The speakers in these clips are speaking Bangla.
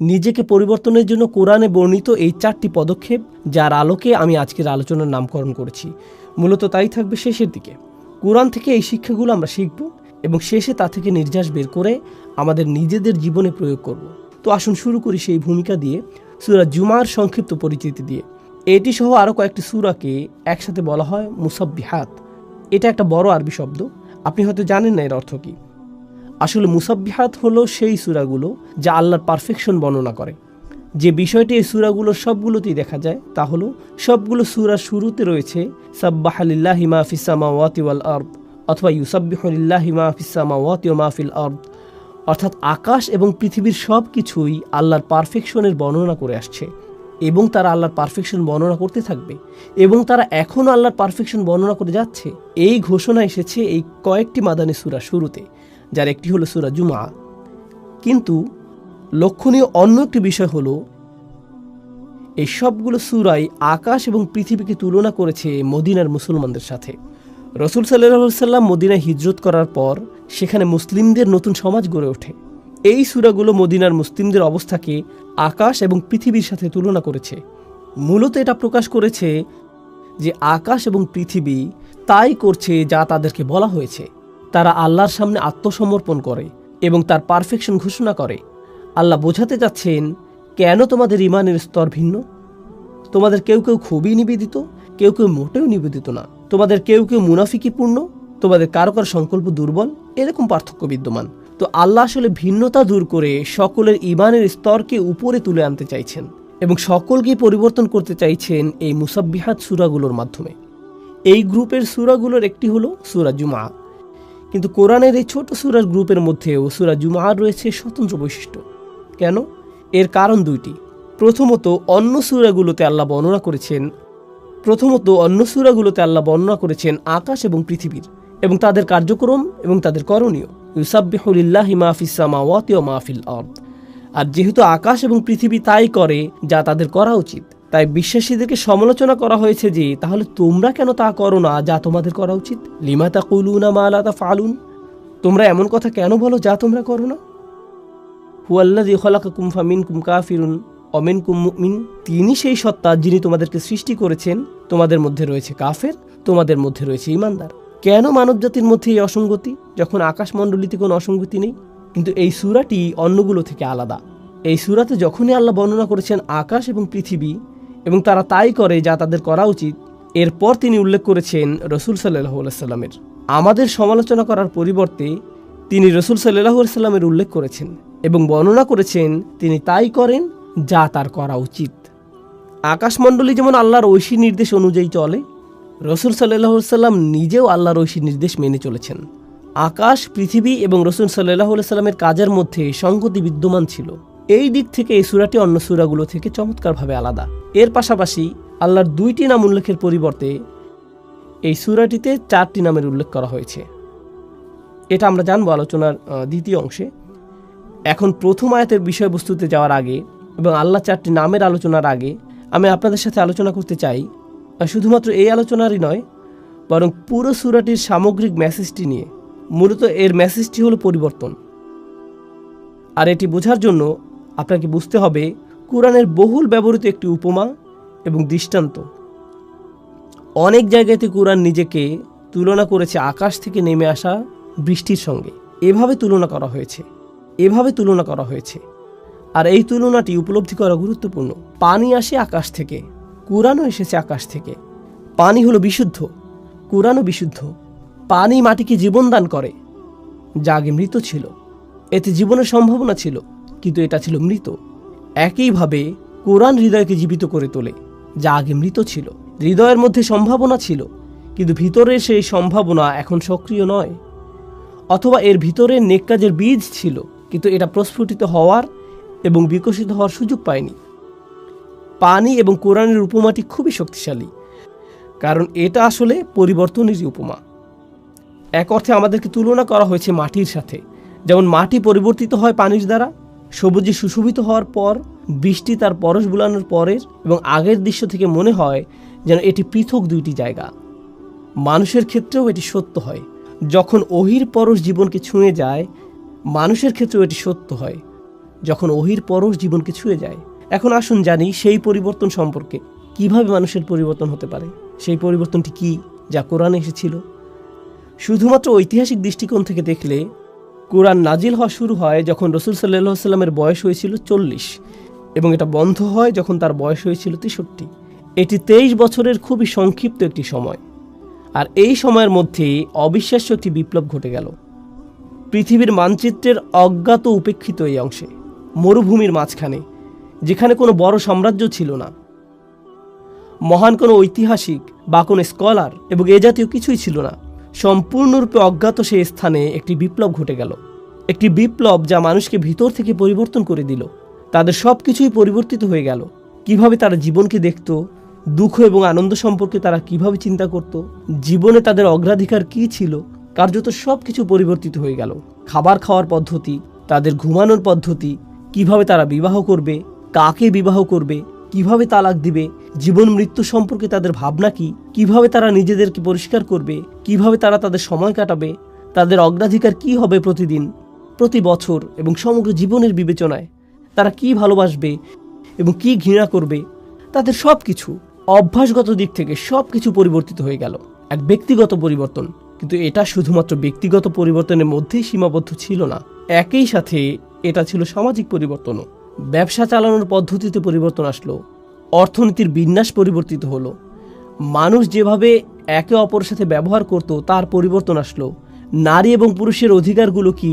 নিজেকে পরিবর্তনের জন্য কোরআনে বর্ণিত এই 4টি পদক্ষেপ, যার আলোকে আমি আজকের আলোচনার নামকরণ করেছি। মূলত তাই থাকবে শেষের দিকে। কোরআন থেকে এই শিক্ষাগুলো আমরা শিখব এবং শেষে তা থেকে নির্যাস বের করে আমাদের নিজেদের জীবনে প্রয়োগ করব। তো আসুন শুরু করি সেই ভূমিকা দিয়ে, সূরা জুমার সংক্ষিপ্ত পরিচিতি দিয়ে। এটি সহ আরও কয়েকটি সূরাকে একসাথে বলা হয় মুসাব্বিহাত। এটা একটা বড় আরবি শব্দ, আপনি হয়তো জানেন না এর অর্থ কী। আসলে মুসাব্বিহাত হলো সেই সূরাগুলো যা আল্লাহর পারফেকশন বর্ণনা করে। যে বিষয়টি এই সূরাগুলোর সবগুলোতেই দেখা যায় তা হলো সবগুলো সূরার শুরুতে রয়েছে সাব্বাহা লিল্লাহি মা ফিস সামাওয়াতি ওয়াল আরদ অথবা ইউসাব্বিহু লিল্লাহি মা ফিস সামাওয়াতি ওয়া মা ফিল আরদ, অর্থাৎ আকাশ এবং পৃথিবীর সব কিছুই আল্লাহর পারফেকশনের বর্ণনা করে আসছে এবং তারা আল্লাহর পারফেকশন বর্ণনা করতে থাকবে এবং তারা এখনও আল্লাহর পারফেকশন বর্ণনা করে যাচ্ছে। এই ঘোষণা এসেছে এই কয়েকটি মাদানী সূরা শুরুতে, যার একটি হলো সূরা জুমা। কিন্তু লক্ষণীয় অন্য একটি বিষয় হলো এই সবগুলো সূরাই আকাশ এবং পৃথিবীকে তুলনা করেছে মদিনার মুসলমানদের সাথে। রাসূল সাল্লাল্লাহু আলাইহি ওয়াসাল্লাম মদিনায় হিজরত করার পর সেখানে মুসলিমদের নতুন সমাজ গড়ে ওঠে। এই সূরাগুলো মদিনার মুসলিমদের অবস্থাকে আকাশ এবং পৃথিবীর সাথে তুলনা করেছে। মূলত এটা প্রকাশ করেছে যে আকাশ এবং পৃথিবী তাই করছে যা তাদেরকে বলা হয়েছে। তারা আল্লাহর সামনে আত্মসমর্পণ করে এবং তার পারফেকশন ঘোষণা করে। আল্লাহ বোঝাতে যাচ্ছেন, কেন তোমাদের ইমানের স্তর ভিন্ন? তোমাদের কেউ কেউ খুবই নিবেদিত, কেউ কেউ মোটেও নিবেদিত না। তোমাদের কেউ কেউ মুনাফিকিপূর্ণ, তোমাদের কারো কারো সংকল্প দুর্বল, এরকম পার্থক্য বিদ্যমান। তো আল্লাহ আসলে ভিন্নতা দূর করে সকলের ইমানের স্তরকে উপরে তুলে আনতে চাইছেন এবং সকলকে পরিবর্তন করতে চাইছেন এই মুসাব্বিহাত সূরাগুলোর মাধ্যমে। এই গ্রুপের সূরাগুলোর একটি হলো সূরা জুমা। কিন্তু কোরআনের এই ছোট সূরার গ্রুপের মধ্যেও সূরা জুমার রয়েছে স্বতন্ত্র বৈশিষ্ট্য। কেন? এর কারণ দুইটি। প্রথমত অন্য সূরাগুলোতে আল্লাহ বর্ণনা করেছেন আকাশ এবং পৃথিবীর এবং তাদের কার্যক্রম এবং তাদের করণীয়। ইউসাব্বিহু লিল্লাহি মা ফিস সামাওয়াতি ওয়া মা ফিল আরদ। আর যেহেতু আকাশ এবং পৃথিবী তাই করে যা তাদের করা উচিত, তাই বিশ্বাসীদেরকে সমালোচনা করা হয়েছে যে তাহলে তোমরা কেন তা করো না যা তোমাদের করা উচিত। লিমা তাকুলুনা মা লা তাফআলুন, তোমরা এমন কথা কেন বলো যা তোমরা করো না। হুয়াল্লাযী খালাকাকুম ফামিনকুম কাফিরুন ওয়া মিনকুম মুমিন, তিনি সেই সত্তা যিনি তোমাদেরকে সৃষ্টি করেছেন, তোমাদের মধ্যে রয়েছে কাফের, তোমাদের মধ্যে রয়েছে ঈমানদার। কেন মানবজাতির মধ্যে এই অসঙ্গতি যখন আকাশমণ্ডলীতে কোনো অসঙ্গতি নেই? কিন্তু এই সূরাটি অন্যগুলো থেকে আলাদা। এই সূরাতে যখনই আল্লাহ বর্ণনা করেছেন আকাশ এবং পৃথিবী এবং তারা তাই করে যা তাদের করা উচিত, এরপর তিনি উল্লেখ করেছেন রাসূল সাল্লাল্লাহু আলাইহি ওয়াসাল্লামের। আমাদের সমালোচনা করার পরিবর্তে তিনি রাসূল সাল্লাল্লাহু আলাইহি ওয়াসাল্লামের উল্লেখ করেছেন এবং বর্ণনা করেছেন তিনি তাই করেন যা তার করা উচিত। আকাশমণ্ডলী যেমন আল্লাহর ঐশী নির্দেশ অনুযায়ী চলে, রাসূল সাল্লাল্লাহু আলাইহি ওয়াসাল্লাম নিজেও আল্লাহর ঐশী নির্দেশ মেনে চলেছেন। আকাশ, পৃথিবী এবং রাসূল সাল্লাল্লাহু আলাইহি ওয়াসাল্লামের কাজের মধ্যে সংগতি বিদ্যমান ছিল। এই দিক থেকে এই সূরাটি অন্য সূরাগুলো থেকে চমৎকারভাবে আলাদা। এর পাশাপাশি আল্লাহর 2টি নাম উল্লেখের পরিবর্তে এই সূরাটিতে 4টি নামের উল্লেখ করা হয়েছে। এটা আমরা জানবো আলোচনার দ্বিতীয় অংশে। এখন প্রথম আয়াতের বিষয়বস্তুতে যাওয়ার আগে এবং আল্লাহ 4টি নামের আলোচনার আগে আমি আপনাদের সাথে আলোচনা করতে চাই শুধুমাত্র এই আলোচনারই নয়, বরং পুরো সূরাটির সামগ্রিক মেসেজটি নিয়ে। মূলত এর মেসেজটি হলো পরিবর্তন। আর এটি বোঝার জন্য আপনাকে বুঝতে হবে কোরআনের বহুল ব্যবহৃত একটি উপমা এবং দৃষ্টান্ত। অনেক জায়গাতে কোরআন নিজেকে তুলনা করেছে আকাশ থেকে নেমে আসা বৃষ্টির সঙ্গে। এভাবে তুলনা করা হয়েছে। আর এই তুলনাটি উপলব্ধি করা গুরুত্বপূর্ণ। পানি আসে আকাশ থেকে, কোরআনও এসেছে আকাশ থেকে। পানি হলো বিশুদ্ধ, কোরআনও বিশুদ্ধ। পানি মাটিকে জীবন দান করে যা আগে মৃত ছিল। এতে জীবনের সম্ভাবনা ছিল, কিন্তু এটা ছিল মৃত। একইভাবে কোরআন হৃদয়কে জীবিত করে তোলে যা আগে মৃত ছিল। হৃদয়ের মধ্যে সম্ভাবনা ছিল, কিন্তু ভিতরের সেই সম্ভাবনা এখন সক্রিয় নয়। অথবা এর ভিতরে নেক কাজের বীজ ছিল, কিন্তু এটা প্রস্ফুটিত হওয়ার এবং বিকশিত হওয়ার সুযোগ পায়নি। পানি এবং কোরআনের উপমাটি খুবই শক্তিশালী, কারণ এটা আসলে পরিবর্তনেরই উপমা। এক অর্থে আমাদেরকে তুলনা করা হয়েছে মাটির সাথে। যেমন মাটি পরিবর্তিত হয় পানির দ্বারা, সবুজে সুশোভিত হওয়ার পর বৃষ্টি তার পরশ বুলানোর পরের এবং আগের দৃশ্য থেকে মনে হয় যেন এটি পৃথক দুইটি জায়গা। মানুষের ক্ষেত্রেও এটি সত্য হয়। যখন ওহির পরশ জীবনকে ছুঁয়ে যায়, মানুষের ক্ষেত্রেও এটি সত্য হয়। যখন ওহির পরশ জীবনকে ছুঁয়ে যায়। এখন আসুন জানি সেই পরিবর্তন সম্পর্কে, কিভাবে মানুষের পরিবর্তন হতে পারে। সেই পরিবর্তনটি কি, যা কোরআনে এসেছিল? শুধুমাত্র ঐতিহাসিক দৃষ্টিকোণ থেকে দেখলে কোরআন নাজিল হওয়া শুরু হয় যখন রাসূল সাল্লাল্লাহু আলাইহি সাল্লামের বয়স হয়েছিল 40, এবং এটা বন্ধ হয় যখন তার বয়স হয়েছিল 63। এটি 23 বছরের খুবই সংক্ষিপ্ত একটি সময়। আর এই সময়ের মধ্যে অবিশ্বাস্য একটি বিপ্লব ঘটে গেল। পৃথিবীর মানচিত্রের অজ্ঞাত উপেক্ষিত এই অংশে, মরুভূমির মাঝখানে, যেখানে কোনো বড় সাম্রাজ্য ছিল না, মহান কোনো ঐতিহাসিক বা কোনো স্কলার এবং এ জাতীয় কিছুই ছিল না, সম্পূর্ণরূপে অজ্ঞাত সেই স্থানে একটি বিপ্লব ঘটে গেল। একটি বিপ্লব যা মানুষকে ভিতর থেকে পরিবর্তন করে দিল। তাদের সব কিছুই পরিবর্তিত হয়ে গেল। কিভাবে তারা জীবনকে দেখত, দুঃখ এবং আনন্দ সম্পর্কে তারা কিভাবে চিন্তা করত, জীবনে তাদের অগ্রাধিকার কি ছিল, কার্যত সব কিছু পরিবর্তিত হয়ে গেল। খাবার খাওয়ার পদ্ধতি, তাদের ঘুমানোর পদ্ধতি, কিভাবে তারা বিবাহ করবে, কাকে বিবাহ করবে, কিভাবে তালাক দিবে, জীবন মৃত্যু সম্পর্কে তাদের ভাবনা কি, কিভাবে তারা নিজেদেরকে পরিষ্কার করবে, কিভাবে তারা তাদের সময় কাটাবে, তাদের অগ্রাধিকার কি হবে প্রতিদিন, প্রতি বছর এবং সমগ্র জীবনের বিবেচনায়, তারা কি ভালোবাসবে এবং কি ঘৃণা করবে, তাদের সব কিছু অভ্যাসগত দিক থেকে সব কিছু পরিবর্তিত হয়ে গেল। এক ব্যক্তিগত পরিবর্তন, কিন্তু এটা শুধুমাত্র ব্যক্তিগত পরিবর্তনের মধ্যেই সীমাবদ্ধ ছিল না, একই সাথে এটা ছিল সামাজিক পরিবর্তনও। ব্যবসা চালানোর পদ্ধতিতে পরিবর্তন আসলো, অর্থনীতির বিন্যাস পরিবর্তিত হলো, মানুষ যেভাবে একে অপরের সাথে ব্যবহার করত তার পরিবর্তন আসলো, নারী এবং পুরুষের অধিকারগুলো কি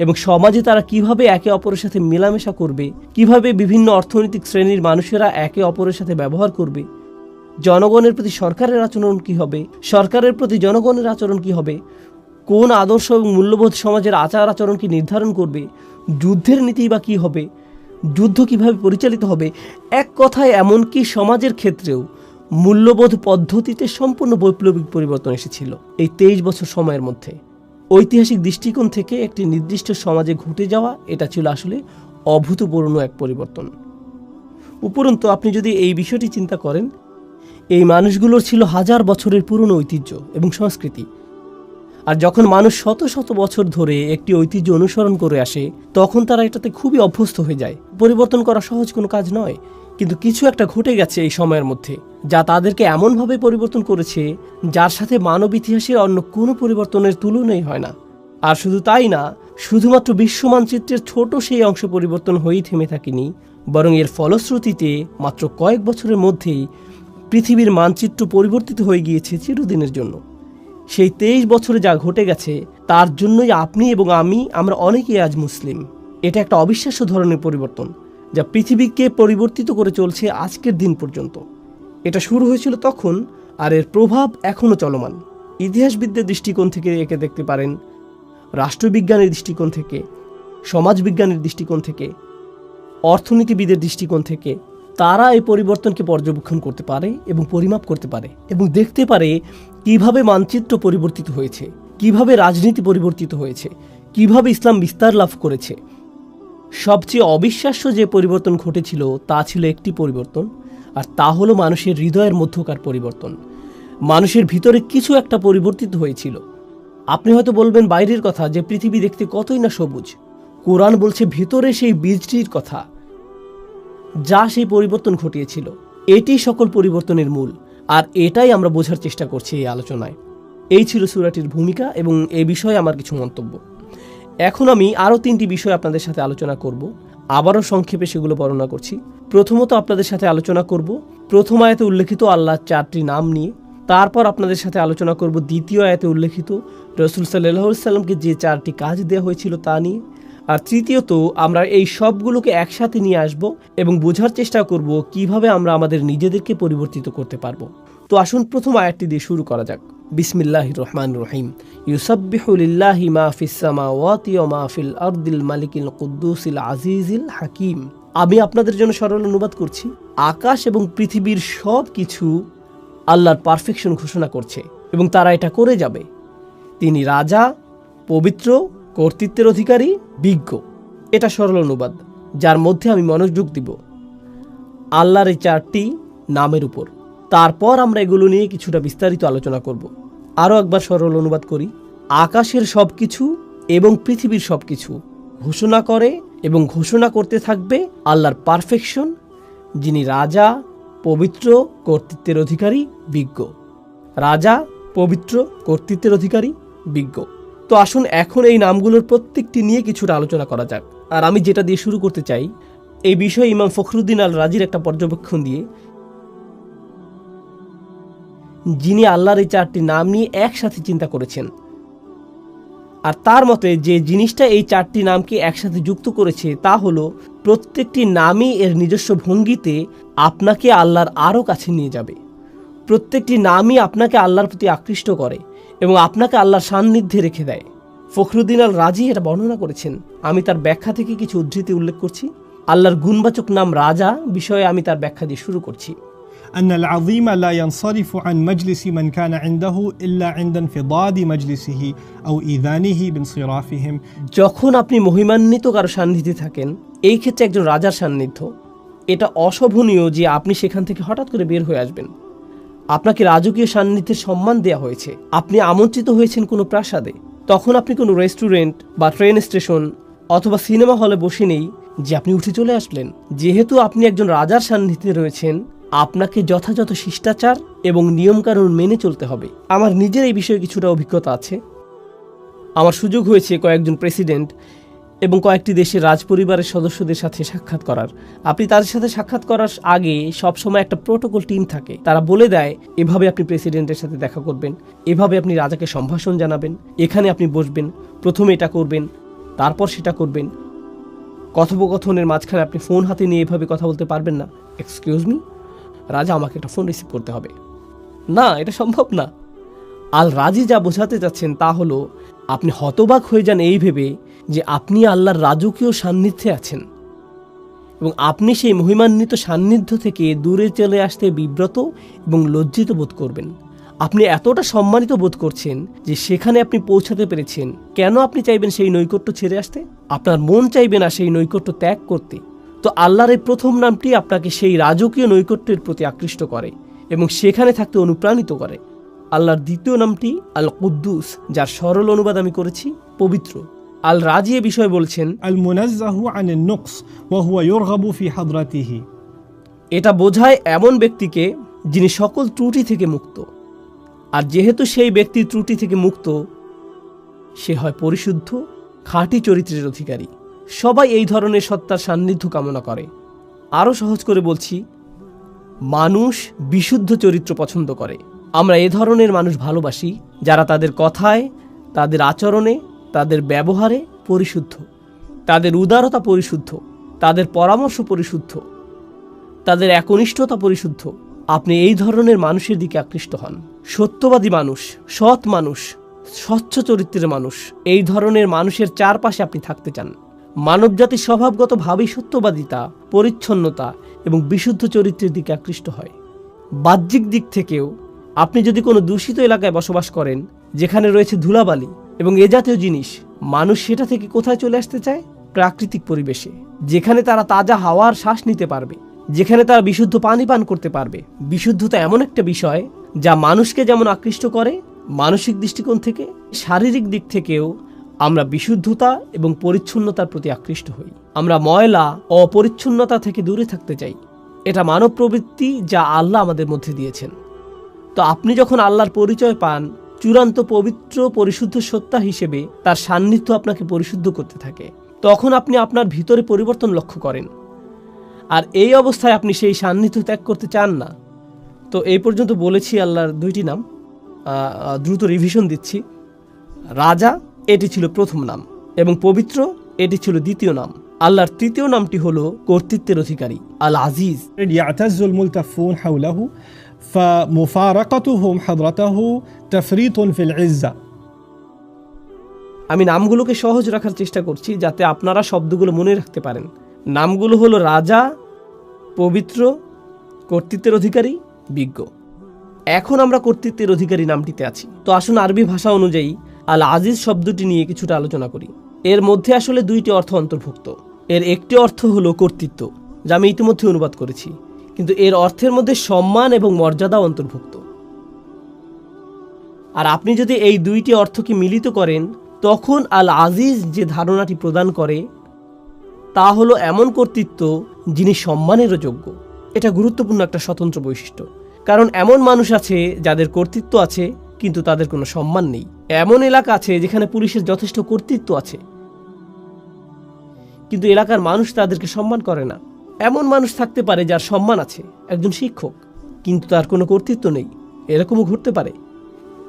এবং সমাজে তারা কিভাবে একে অপরের সাথে মেলামেশা করবে, কিভাবে বিভিন্ন অর্থনৈতিক শ্রেণীর মানুষেরা একে অপরের সাথে ব্যবহার করবে, জনগণের প্রতি সরকারের আচরণ কি হবে, সরকারের প্রতি জনগণের আচরণ কি হবে, কোন আদর্শ এবং মূল্যবোধ সমাজের আচার আচরণকে নির্ধারণ করবে, যুদ্ধের নীতি বা কী হবে, যুদ্ধ কিভাবে পরিচালিত হবে, এক কথায় এমনকি সমাজের ক্ষেত্রেও মূল্যবোধ পদ্ধতিতে সম্পূর্ণ বৈপ্লবিক পরিবর্তন এসেছিল এই 23 বছর সময়ের মধ্যে। ঐতিহাসিক দৃষ্টিকোণ থেকে একটি নির্দিষ্ট সমাজে ঘটে যাওয়া এটা ছিল আসলে অভূতপূর্ণ এক পরিবর্তন। উপরন্তু আপনি যদি এই বিষয়টি চিন্তা করেন, এই মানুষগুলোর ছিল হাজার বছরের পুরনো ঐতিহ্য এবং সংস্কৃতি। আর যখন মানুষ শত শত বছর ধরে একটি ঐতিহ্য অনুসরণ করে আসে, তখন তারা এটাতে খুবই অভ্যস্ত হয়ে যায়। পরিবর্তন করা সহজ কোনো কাজ নয়, কিন্তু কিছু একটা ঘটে গেছে এই সময়ের মধ্যে যা তাদেরকে এমনভাবে পরিবর্তন করেছে যার সাথে মানব ইতিহাসের অন্য কোনো পরিবর্তনের তুলনাই হয় না। আর শুধু তাই না, শুধুমাত্র বিশ্ব মানচিত্রের ছোট সেই অংশ পরিবর্তন হয়েই থেমে থাকেনি, বরং এর ফলশ্রুতিতে মাত্র কয়েক বছরের মধ্যেই পৃথিবীর মানচিত্র পরিবর্তিত হয়ে গিয়েছে চিরদিনের জন্য। সেই 23 বছরে যা ঘটে গেছে তার জন্যই আপনি এবং আমরা অনেকেই আজ মুসলিম। এটা একটা অবিশ্বাস্য ধরনের পরিবর্তন যা পৃথিবীকে পরিবর্তিত করে চলছে আজকের দিন পর্যন্ত। এটা শুরু হয়েছিল তখন, আর এর প্রভাব এখনও চলমান। ইতিহাসবিদদের দৃষ্টিকোণ থেকে একে দেখতে পারেন, রাষ্ট্রবিজ্ঞানের দৃষ্টিকোণ থেকে, সমাজবিজ্ঞানের দৃষ্টিকোণ থেকে, অর্থনীতিবিদের দৃষ্টিকোণ থেকে। তারা এই পরিবর্তনকে পর্যবেক্ষণ করতে পারে এবং পরিমাপ করতে পারে এবং দেখতে পারে কিভাবে মানচিত্র পরিবর্তিত হয়েছে, কিভাবে রাজনীতি পরিবর্তিত হয়েছে, কিভাবে ইসলাম বিস্তার লাভ করেছে। সবচেয়ে অবিশ্বাস্য যে পরিবর্তন ঘটেছিল তা ছিল একটি পরিবর্তন, আর তা হলো মানুষের হৃদয়ের মধ্যকার পরিবর্তন। মানুষের ভিতরে কিছু একটা পরিবর্তিত হয়েছিল। আপনি হয়তো বলবেন বাইরের কথা, যে পৃথিবী দেখতে কতই না সবুজ। কোরআন বলছে ভিতরে সেই বীজটির কথা যা সেই পরিবর্তন ঘটিয়েছিল। এটি সকল পরিবর্তনের মূল, আর এটাই আমরা বোঝার চেষ্টা করছি এই আলোচনায়। এই ছিল সূরাটির ভূমিকা এবং এই বিষয়ে আমার কিছু মন্তব্য। এখন আমি আরও 3টি বিষয় আপনাদের সাথে আলোচনা করব। আবারও সংক্ষেপে সেগুলো বর্ণনা করছি। প্রথমত আপনাদের সাথে আলোচনা করব প্রথম আয়াতে উল্লেখিত আল্লাহর 4টি নাম নিয়ে। তারপর আপনাদের সাথে আলোচনা করব দ্বিতীয় আয়াতে উল্লেখিত রাসূল সাল্লাল্লাহু আলাইহি সাল্লামকে যে 4টি কাজ দেওয়া হয়েছিল তা নিয়ে। আর তৃতীয়ত আমরা এই সবগুলোকে একসাথে নিয়ে আসব এবং বোঝার চেষ্টা করব কিভাবে আমরা আমাদের নিজেদেরকে পরিবর্তিত করতে পারবো। তো আসুন প্রথম আয়াতটি দিয়ে শুরু করা যাক। বিসমিল্লাহির রহমানির রহিম। ইউসাব্বিহু লিল্লাহি মা ফিস সামাওয়াতি ওয়া মা ফিল আরদিল মালিকিল কুদ্দুসিল আজিজিল হাকিম। আমি আপনাদের জন্য সরল অনুবাদ করছি। আকাশ এবং পৃথিবীর সব কিছু আল্লাহর পারফেকশন ঘোষণা করছে এবং তারা এটা করে যাবে। তিনি রাজা, পবিত্র, কর্তৃত্বের অধিকারী, বিজ্ঞ। এটা সরল অনুবাদ যার মধ্যে আমি মনোযোগ দিব আল্লাহর এই 4টি নামের উপর। তারপর আমরা এগুলো নিয়ে কিছুটা বিস্তারিত আলোচনা করব। আরও একবার সরল অনুবাদ করি। আকাশের সব কিছু এবং পৃথিবীর সব কিছু ঘোষণা করে এবং ঘোষণা করতে থাকবে আল্লাহর পারফেকশন, যিনি রাজা, পবিত্র, কর্তৃত্বের অধিকারী, বিজ্ঞ। রাজা, পবিত্র, কর্তৃত্বের অধিকারী, বিজ্ঞ। তো আসুন এখন এই নামগুলোর প্রত্যেকটি নিয়ে কিছুটা আলোচনা করা যাক। আর আমি যেটা দিয়ে শুরু করতে চাই, এই বিষয়ে ইমাম ফখরুদ্দিন আল রাজির একটা পর্যবেক্ষণ দিয়ে, যিনি আল্লাহর এই 4টি নাম নিয়ে একসাথে চিন্তা করেছেন। আর তার মতে যে জিনিসটা এই 4টি নামকে একসাথে যুক্ত করেছে তা হলো প্রত্যেকটি নামই এর নিজস্ব ভঙ্গিতে আপনাকে আল্লাহর আরও কাছে নিয়ে যাবে। প্রত্যেকটি নামই আপনাকে আল্লাহর প্রতি আকৃষ্ট করে এবং আপনাকে আল্লাহর সান্নিধ্যে রেখে দেয়। ফখরুদ্দিন আল রাজি এটা বর্ণনা করেছেন। আমি তার ব্যাখ্যা থেকে কিছু উদ্ধৃতি উল্লেখ করছি। আল্লাহর গুণবাচক নাম রাজা বিষয়ে আমি তার ব্যাখ্যা দিয়ে শুরু করছি। أن العظيم لا ينصرف عن مجلس من كان عنده إلا عند انفضاد مجلسه أو إذانه بانصرافهم। যখন আপনি মহিমান্বিত কারো সান্নিধ্যে থাকেন, এই ক্ষেত্রে একজন রাজার সান্নিধ্য, এটা অশোভনীয় যে আপনি সেখান থেকে হঠাৎ করে বের হয়ে আসবেন। আপনাকে রাজকীয় সান্নিধ্যের সম্মান দেওয়া হয়েছে। আপনি আমন্ত্রিত হয়েছেন কোনো প্রাসাদে, তখন আপনি কোনো রেস্টুরেন্ট বা ট্রেন স্টেশন অথবা সিনেমা হলে বসে নেই যে আপনি উঠে চলে আসলেন। যেহেতু আপনি একজন রাজার সান্নিধ্যে রয়েছেন, আপনাকে যথাযথ শিষ্টাচার এবং নিয়মকানুন মেনে চলতে হবে। আমার নিজের এই বিষয়ে কিছুটা অভিজ্ঞতা আছে। আমার সুযোগ হয়েছে কয়েকজন প্রেসিডেন্ট এবং কয়েকটি দেশের রাজপরিবারের সদস্যদের সাথে সাক্ষাৎ করার। আপনি তাদের সাথে সাক্ষাৎ করার আগে সবসময় একটা প্রোটোকল টিম থাকে, তারা বলে দেয় এভাবে আপনি প্রেসিডেন্টের সাথে দেখা করবেন, এভাবে আপনি রাজাকে সম্ভাষণ জানাবেন, এখানে আপনি বসবেন, প্রথমে এটা করবেন, তারপর সেটা করবেন। কথোপকথনের মাঝখানে আপনি ফোন হাতে নিয়ে এভাবে কথা বলতে পারবেন না। এক্সকিউজ মি, রাজা, আমাকে একটা ফোন রিসিভ করতে হবে। না, এটা সম্ভব না। আল রাজি যা বোঝাতে যাচ্ছেন তা হলো আপনি হতবাক হয়ে যান এই ভেবে যে আপনি আল্লাহর রাজকীয় সান্নিধ্যে আছেন এবং আপনি সেই মহিমান্বিত সান্নিধ্য থেকে দূরে চলে আসতে বিব্রত এবং লজ্জিত বোধ করবেন। আপনি এতটা সম্মানিত বোধ করছেন যে সেখানে আপনি পৌঁছাতে পেরেছেন। কেন আপনি চাইবেন সেই নৈকট্য ছেড়ে আসতে? আপনার মন চাইবে না সেই নৈকট্য ত্যাগ করতে। তো আল্লাহর এই প্রথম নামটি আপনাকে সেই রাজকীয় নৈকট্যের প্রতি আকৃষ্ট করে এবং সেখানে থাকতে অনুপ্রাণিত করে। আল্লাহর দ্বিতীয় নামটি আল কুদ্দুস, যার সরল অনুবাদ আমি করেছি পবিত্র। আল রাজি এ বিষয়ে বলছেন, আল মুনাজ্জাহু আনিন নুকস ওয়া হুয়া ইউরগাবু ফি হাদরাতিহি। এটা বোঝায় এমন ব্যক্তিকে যিনি সকল ত্রুটি থেকে মুক্ত। আর যেহেতু সেই ব্যক্তি ত্রুটি থেকে মুক্ত, সে হয় পরিশুদ্ধ, খাঁটি চরিত্রের অধিকারী। সবাই এই ধরনের সত্তার সান্নিধ্য কামনা করে। আরও সহজ করে বলছি, মানুষ বিশুদ্ধ চরিত্র পছন্দ করে। আমরা এ ধরনের মানুষ ভালোবাসি যারা তাদের কথায়, তাদের আচরণে, তাদের ব্যবহারে পরিশুদ্ধ, তাদের উদারতা পরিশুদ্ধ, তাদের পরামর্শ পরিশুদ্ধ, তাদের একনিষ্ঠতা পরিশুদ্ধ। আপনি এই ধরনের মানুষের দিকে আকৃষ্ট হন। সত্যবাদী মানুষ, সৎ মানুষ, স্বচ্ছ চরিত্রের মানুষ, এই ধরনের মানুষের চারপাশে আপনি থাকতে চান। মানবজাতির স্বভাবগতভাবেই সত্যবাদিতা, পরিচ্ছন্নতা এবং বিশুদ্ধ চরিত্রের দিকে আকৃষ্ট হয়। বাহ্যিক দিক থেকেও আপনি যদি কোনো দূষিত এলাকায় বসবাস করেন যেখানে রয়েছে ধুলাবালি এবং এ জাতীয় জিনিস, মানুষ সেটা থেকে কোথায় চলে আসতে চায়? প্রাকৃতিক পরিবেশে, যেখানে তারা তাজা হাওয়ার শ্বাস নিতে পারবে, যেখানে তারা বিশুদ্ধ পানি পান করতে পারবে। বিশুদ্ধতা এমন একটা বিষয় যা মানুষকে যেমন আকৃষ্ট করে মানসিক দৃষ্টিকোণ থেকে, শারীরিক দিক থেকেও আমরা বিশুদ্ধতা এবং পরিচ্ছন্নতার প্রতি আকৃষ্ট হই। আমরা ময়লা, অপরিচ্ছন্নতা থেকে দূরে থাকতে চাই। এটা মানব প্রবৃত্তি যা আল্লাহ আমাদের মধ্যে দিয়েছেন। তো আপনি যখন আল্লাহর পরিচয় পান চূড়ান্ত পবিত্র পরিশুদ্ধ সত্তা হিসেবে, তার সান্নিধ্য আপনাকে পরিশুদ্ধ করতে থাকে। তখন আপনি আপনার ভিতরে পরিবর্তন লক্ষ্য করেন, আর এই অবস্থায় আপনি সেই সান্নিধ্য ত্যাগ করতে চান না। তো এই পর্যন্ত বলেছি আল্লাহর 2টি নাম। দ্রুত রিভিশন দিচ্ছি। রাজা, এটি ছিল প্রথম নাম, এবং পবিত্র, এটি ছিল দ্বিতীয় নাম। আল্লাহর তৃতীয় নামটি হলো কর্তৃত্বের অধিকারী, আল আজিজ। ইয়াতাজ্জুল মুলতাফুন হাওলাহু ফামুফারাকাতুহুম হাদরাতাহু তাফরিতুন ফিল ইজ্জা। আমি নামগুলোকে সহজ রাখার চেষ্টা করছি যাতে আপনারা শব্দগুলো মনে রাখতে পারেন। নামগুলো হলো রাজা, পবিত্র, কর্তৃত্বের অধিকারী, বিজ্ঞ। এখন আমরা কর্তৃত্বের অধিকারী নামটিতে আছি। তো আসুন আরবি ভাষা অনুযায়ী আল আজিজ শব্দটি নিয়ে কিছুটা আলোচনা করি। এর মধ্যে আসলে 2টি অর্থ অন্তর্ভুক্ত। এর একটি অর্থ হলো কর্তৃত্ব, যা আমি ইতিমধ্যে অনুবাদ করেছি, কিন্তু এর অর্থের মধ্যে সম্মান এবং মর্যাদা অন্তর্ভুক্ত। আর আপনি যদি এই 2টি অর্থকে মিলিত করেন, তখন আল আজিজ যে ধারণাটি প্রদান করে তা হলো এমন কর্তৃত্ব যিনি সম্মানেরও যোগ্য। এটা গুরুত্বপূর্ণ একটা স্বতন্ত্র বৈশিষ্ট্য, কারণ এমন মানুষ আছে যাদের কর্তৃত্ব আছে কিন্তু তাদের কোনো সম্মান নেই। এমন এলাকা আছে যেখানে পুলিশের যথেষ্ট কর্তৃত্ব আছে কিন্তু এলাকার মানুষ তাদেরকে সম্মান করে না। এমন মানুষ থাকতে পারে যার সম্মান আছে, একজন শিক্ষক, কিন্তু তার কোনো কর্তৃত্ব নেই, এরকমও ঘটতে পারে।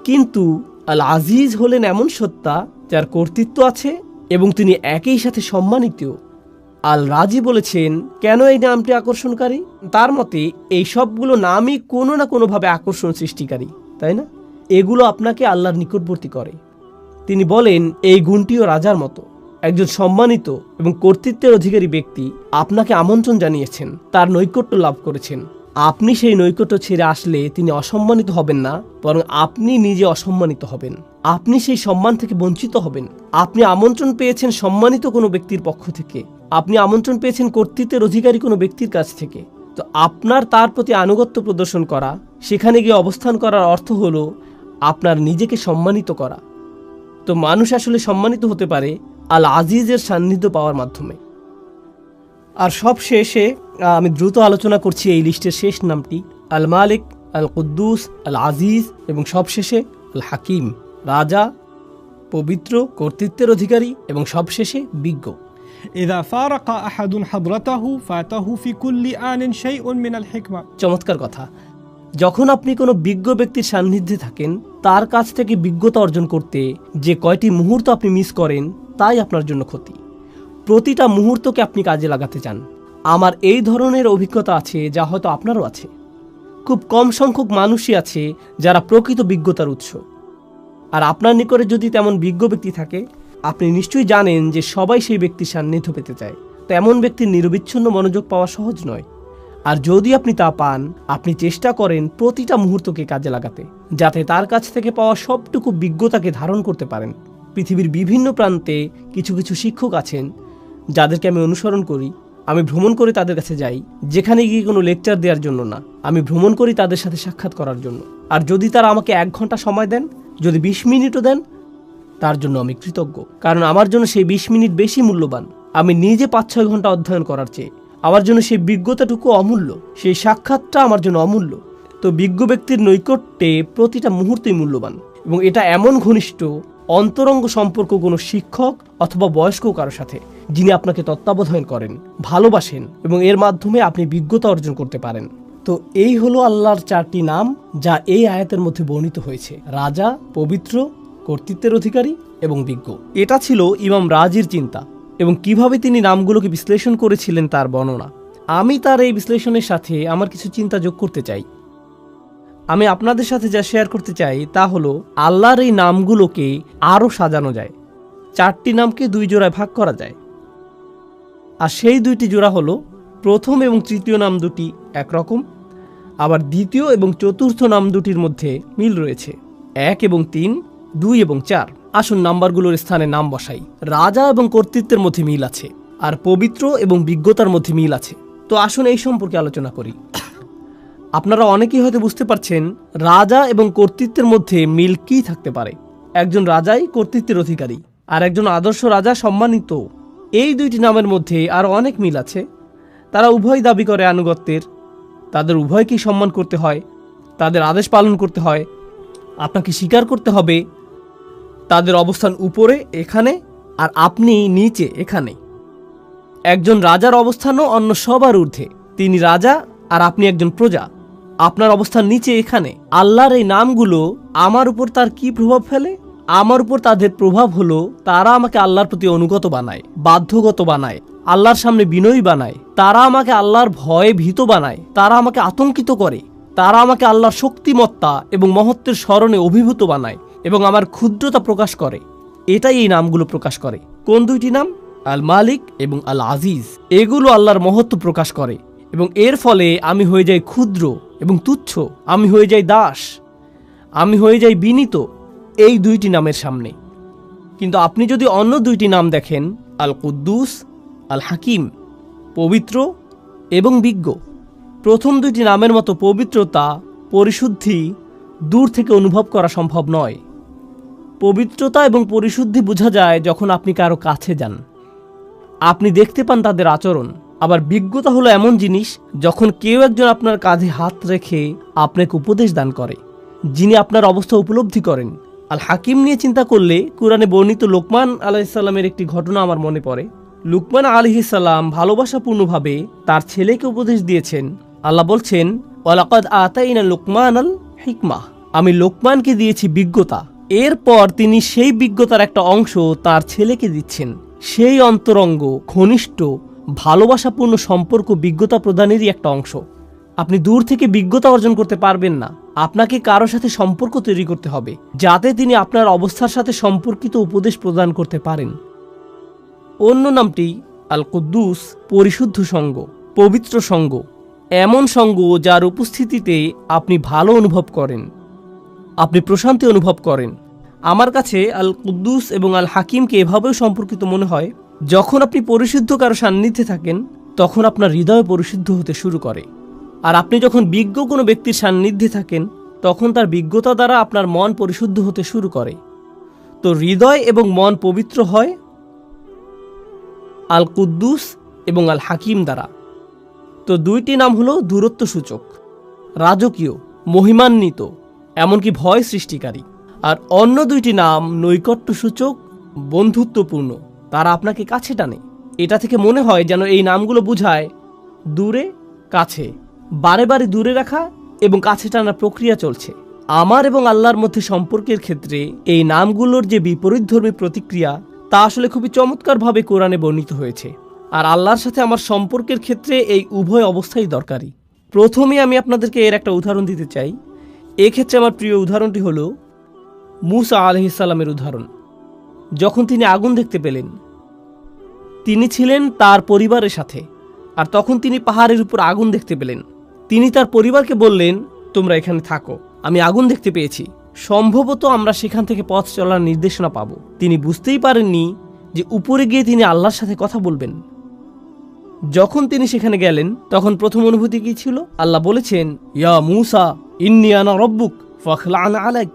কিন্তু আল আজিজ হলেন এমন সত্তা যার কর্তৃত্ব আছে এবং তিনি একই সাথে সম্মানিত। আল রাজি বলেছেন কেন এই নামটি আকর্ষণকারী? তার মতে এই সবগুলো নামই কোনো না কোনোভাবে আকর্ষণ সৃষ্টিকারী, তাই না? এগুলো আপনাকে আল্লাহর নিকটবর্তী করে। তিনি বলেন এই গুণটিও রাজার মতো। একজন সম্মানিত এবং কর্তৃত্বের অধিকারী ব্যক্তি আপনাকে আমন্ত্রণ জানিয়েছেন, তার নৈকট্য লাভ করেছেন। আপনি সেই নৈকট্য ছেড়ে আসলে তিনি অসম্মানিত হবেন না, বরং আপনি নিজে অসম্মানিত হবেন। আপনি সেই সম্মান থেকে বঞ্চিত হবেন। আপনি আমন্ত্রণ পেয়েছেন সম্মানিত কোনো ব্যক্তির পক্ষ থেকে, আপনি আমন্ত্রণ পেয়েছেন কর্তৃত্বের অধিকারী কোনো ব্যক্তির কাছ থেকে। তো আপনার তার প্রতি আনুগত্য প্রদর্শন করা, সেখানে গিয়ে অবস্থান করার অর্থ হলো আপনার নিজেকে সম্মানিত করা। তো মানুষ আসলে সম্মানিত হতে পারে আল আজিজের সান্নিধ্য পাওয়ার মাধ্যমে। আর সব শেষে আমি দ্রুত আলোচনা করছি এই লিস্টের শেষ নামটি, আল মালিক, আল কুদ্দুস, আল আজিজ এবং সবশেষে আল হাকিম, রাজা, পবিত্র, কর্তৃত্বের অধিকারী এবং সবশেষে বিজ্ঞ। إذا فارق أحد حضرته فاته في كل آن شيء من الحكمة। চমৎকার কথা। যখন আপনি কোনো বিজ্ঞ ব্যক্তির সান্নিধ্যে থাকেন, তার কাছ থেকে বিজ্ঞতা অর্জন করতে যে কয়টি মুহূর্ত আপনি মিস করেন তাই আপনার জন্য ক্ষতি। প্রতিটা মুহূর্তকে আপনি কাজে লাগাতে চান। আমার এই ধরনের অভিজ্ঞতা আছে, যা হয়তো আপনারও আছে। খুব কম সংখ্যক মানুষই আছে যারা প্রকৃত বিজ্ঞতার উৎস। আর আপনার নিকটে যদি তেমন বিজ্ঞ ব্যক্তি থাকে, আপনি নিশ্চয়ই জানেন যে সবাই সেই ব্যক্তির সান্নিধ্য পেতে চায়। তেমন ব্যক্তির নিরবিচ্ছিন্ন মনোযোগ পাওয়া সহজ নয়। আর যদি আপনি তা পান, আপনি চেষ্টা করেন প্রতিটা মুহূর্তকে কাজে লাগাতে, যাতে তার কাছ থেকে পাওয়া সবটুকু বিজ্ঞতাকে ধারণ করতে পারেন। পৃথিবীর বিভিন্ন প্রান্তে কিছু কিছু শিক্ষক আছেন যাদেরকে আমি অনুসরণ করি। আমি ভ্রমণ করে তাদের কাছে যাই, যেখানে গিয়ে কোনো লেকচার দেওয়ার জন্য না, আমি ভ্রমণ করি তাদের সাথে সাক্ষাৎ করার জন্য। আর যদি তারা আমাকে 1 ঘন্টা সময় দেন, যদি 20 মিনিটও দেন, তার জন্য আমি কৃতজ্ঞ। কারণ আমার জন্য সেই 20 মিনিট বেশি মূল্যবান আমি নিজে 5-6 ঘন্টা অধ্যয়ন করার চেয়ে। আমার জন্য সেই বিজ্ঞতাটুকু অমূল্য, সেই সাক্ষাৎটা আমার জন্য অমূল্য। তো বিজ্ঞ ব্যক্তির নৈকট্যে প্রতিটা মুহূর্তই মূল্যবান, এবং এটা এমন ঘনিষ্ঠ অন্তরঙ্গ সম্পর্ক কোনো শিক্ষক অথবা বয়স্ক কারো সাথে, যিনি আপনাকে তত্ত্বাবধান করেন, ভালোবাসেন এবং এর মাধ্যমে আপনি বিজ্ঞতা অর্জন করতে পারেন। তো এই হলো আল্লাহর 4টি নাম যা এই আয়াতের মধ্যে বর্ণিত হয়েছে: রাজা, পবিত্র, কর্তৃত্বের অধিকারী এবং বিজ্ঞ। এটা ছিল ইমাম রাজির চিন্তা এবং কিভাবে তিনি নামগুলোকে বিশ্লেষণ করেছিলেন তার বর্ণনা। আমি তার এই বিশ্লেষণের সাথে আমার কিছু চিন্তা যোগ করতে চাই। আমি আপনাদের সাথে যা শেয়ার করতে চাই তা হলো আল্লাহর এই নামগুলোকে আরও সাজানো যায়। 4টি নামকে 2 জোড়ায় ভাগ করা যায়, আর সেই 2টি জোড়া হলো প্রথম এবং তৃতীয় নাম দুটি একরকম, আবার দ্বিতীয় এবং চতুর্থ নাম দুটির মধ্যে মিল রয়েছে। 1 এবং 3, 2 এবং 4। আসুন নাম্বারগুলোর স্থানে নাম বসাই। রাজা এবং কর্তৃত্বের মধ্যে মিল আছে, আর পবিত্র এবং বিজ্ঞতার মধ্যে মিল আছে। তো আসুন এই সম্পর্কে আলোচনা করি। আপনারা অনেকেই হয়তো বুঝতে পারছেন রাজা এবং কর্তৃত্বের মধ্যে মিল কি থাকতে পারে। একজন রাজাই কর্তৃত্বের অধিকারী, আর একজন আদর্শ রাজা সম্মানিত। এই 2টি নামের মধ্যে আরও অনেক মিল আছে। তারা উভয় দাবি করে আনুগত্যের, তাদের উভয়কেই সম্মান করতে হয়, তাদের আদেশ পালন করতে হয়, আপনাকে স্বীকার করতে হবে। তাদের অবস্থান উপরে এখানে, আর আপনি নিচে এখানে। একজন রাজার অবস্থানও অন্য সবার ঊর্ধ্বে। তিনি রাজা আর আপনি একজন প্রজা। আপনার অবস্থান নিচে এখানে। আল্লাহর এই নামগুলো আমার উপর তার কি প্রভাব ফেলে? আমার উপর তাদের প্রভাব হলো তারা আমাকে আল্লাহর প্রতি অনুগত বানায়, বাধ্যগত বানায়, আল্লাহর সামনে বিনয়ী বানায়। তারা আমাকে আল্লাহর ভয়ে ভীত বানায়, তারা আমাকে আতঙ্কিত করে, তারা আমাকে আল্লাহর শক্তিমত্তা এবং মহত্বের স্মরণে অভিভূত বানায় এবং আমার ক্ষুদ্রতা প্রকাশ করে। এটাই এই নামগুলো প্রকাশ করে। কোন 2টি নাম? আল মালিক এবং আল আজিজ। এগুলো আল্লাহর মহত্ব প্রকাশ করে এবং এর ফলে আমি হয়ে যাই ক্ষুদ্র এবং তুচ্ছ, আমি হয়ে যাই দাস, আমি হয়ে যাই বিনীত এই 2টি নামের সামনে। কিন্তু আপনি যদি অন্য 2টি নাম দেখেন, আল কুদ্দুস, আল হাকিম, পবিত্র এবং বিজ্ঞ, প্রথম 2টি নামের মতো পবিত্রতা, পরিশুদ্ধি দূর থেকে অনুভব করা সম্ভব নয়। পবিত্রতা এবং পরিশুদ্ধি বোঝা যায় যখন আপনি কারো কাছে যান। আপনি দেখতে পান তাদের আচরণ। আবার বিজ্ঞতা হলো এমন জিনিস যখন কেউ একজন আপনার কাঁধে হাত রেখে আপনাকে উপদেশ দান করে, যিনি আপনার অবস্থা উপলব্ধি করেন। আল হাকিম নিয়ে চিন্তা করলে কুরআনে বর্ণিত লোকমান আলাইহিসসালামের একটি ঘটনা আমার মনে পড়ে। লুকমান আলাইহিসসালাম ভালোবাসাপূর্ণভাবে তার ছেলেকে উপদেশ দিয়েছেন। আল্লাহ বলছেন, ওয়ালাকাদ আতাইনা লুকমানাল হিকমাহ, আমি লোকমানকে দিয়েছি বিজ্ঞতা। এরপর তিনি সেই বিজ্ঞতার একটা অংশ তার ছেলেকে দিচ্ছেন। সেই অন্তরঙ্গ, ঘনিষ্ঠ, ভালোবাসাপূর্ণ সম্পর্ক বিজ্ঞতা প্রদানেরই একটা অংশ। আপনি দূর থেকে বিজ্ঞতা অর্জন করতে পারবেন না। আপনাকে কারো সাথে সম্পর্ক তৈরি করতে হবে, যাতে তিনি আপনার অবস্থার সাথে সম্পর্কিত উপদেশ প্রদান করতে পারেন। অন্য নামটি আল কুদ্দুস, পরিশুদ্ধ সঙ্গ, পবিত্র সঙ্গ, এমন সঙ্গ যার উপস্থিতিতে আপনি ভালো অনুভব করেন, আপনি প্রশান্তি অনুভব করেন। আমার কাছে আল কুদ্দুস এবং আল হাকিমকে এভাবেও সম্পর্কিত মনে হয়, যখন আপনি পরিশুদ্ধ কারো সান্নিধ্যে থাকেন তখন আপনার হৃদয় পরিশুদ্ধ হতে শুরু করে। আর আপনি যখন বিজ্ঞ কোনো ব্যক্তির সান্নিধ্যে থাকেন তখন তার বিজ্ঞতা দ্বারা আপনার মন পরিশুদ্ধ হতে শুরু করে। তো হৃদয় এবং মন পবিত্র হয় আল কুদ্দুস এবং আল হাকিম দ্বারা। তো দুইটি নাম হলো দূরত্ব সূচক, রাজকীয়, মহিমান্বিত, এমনকি ভয় সৃষ্টিকারী। আর অন্য দুইটি নাম নৈকট্য সূচক, বন্ধুত্বপূর্ণ, তারা আপনাকে কাছে টানে। এটা থেকে মনে হয় যেন এই নামগুলো বোঝায় দূরে কাছে, বারে বারে দূরে রাখা এবং কাছে টানার প্রক্রিয়া চলছে। আমার এবং আল্লাহর মধ্যে সম্পর্কের ক্ষেত্রে এই নামগুলোর যে বিপরীতধর্মী প্রতিক্রিয়া, তা আসলে খুবই চমৎকারভাবে কোরআনে বর্ণিত হয়েছে। আর আল্লাহর সাথে আমার সম্পর্কের ক্ষেত্রে এই উভয় অবস্থাই দরকারি। প্রথমে আমি আপনাদেরকে এর একটা উদাহরণ দিতে চাই। এক্ষেত্রে আমার প্রিয় উদাহরণটি হলো মূসা আলাইহিসসালামের উদাহরণ। যখন তিনি আগুন দেখতে পেলেন, তিনি ছিলেন তার পরিবারের সাথে, আর তখন তিনি পাহাড়ের উপর আগুন দেখতে পেলেন। তিনি তার পরিবারকে বললেন, তোমরা এখানে থাকো, আমি আগুন দেখতে পেয়েছি, সম্ভবত আমরা সেখান থেকে পথ চলার নির্দেশনা পাব। তিনি বুঝতেই পারেননি যে উপরে গিয়ে তিনি আল্লাহর সাথে কথা বলবেন। যখন তিনি সেখানে গেলেন তখন প্রথম অনুভূতি কি ছিল? আল্লাহ বলেছেন, ইয়া মূসা ইন্নী আনা রব্বুক ফাখলা'ন আলাইক।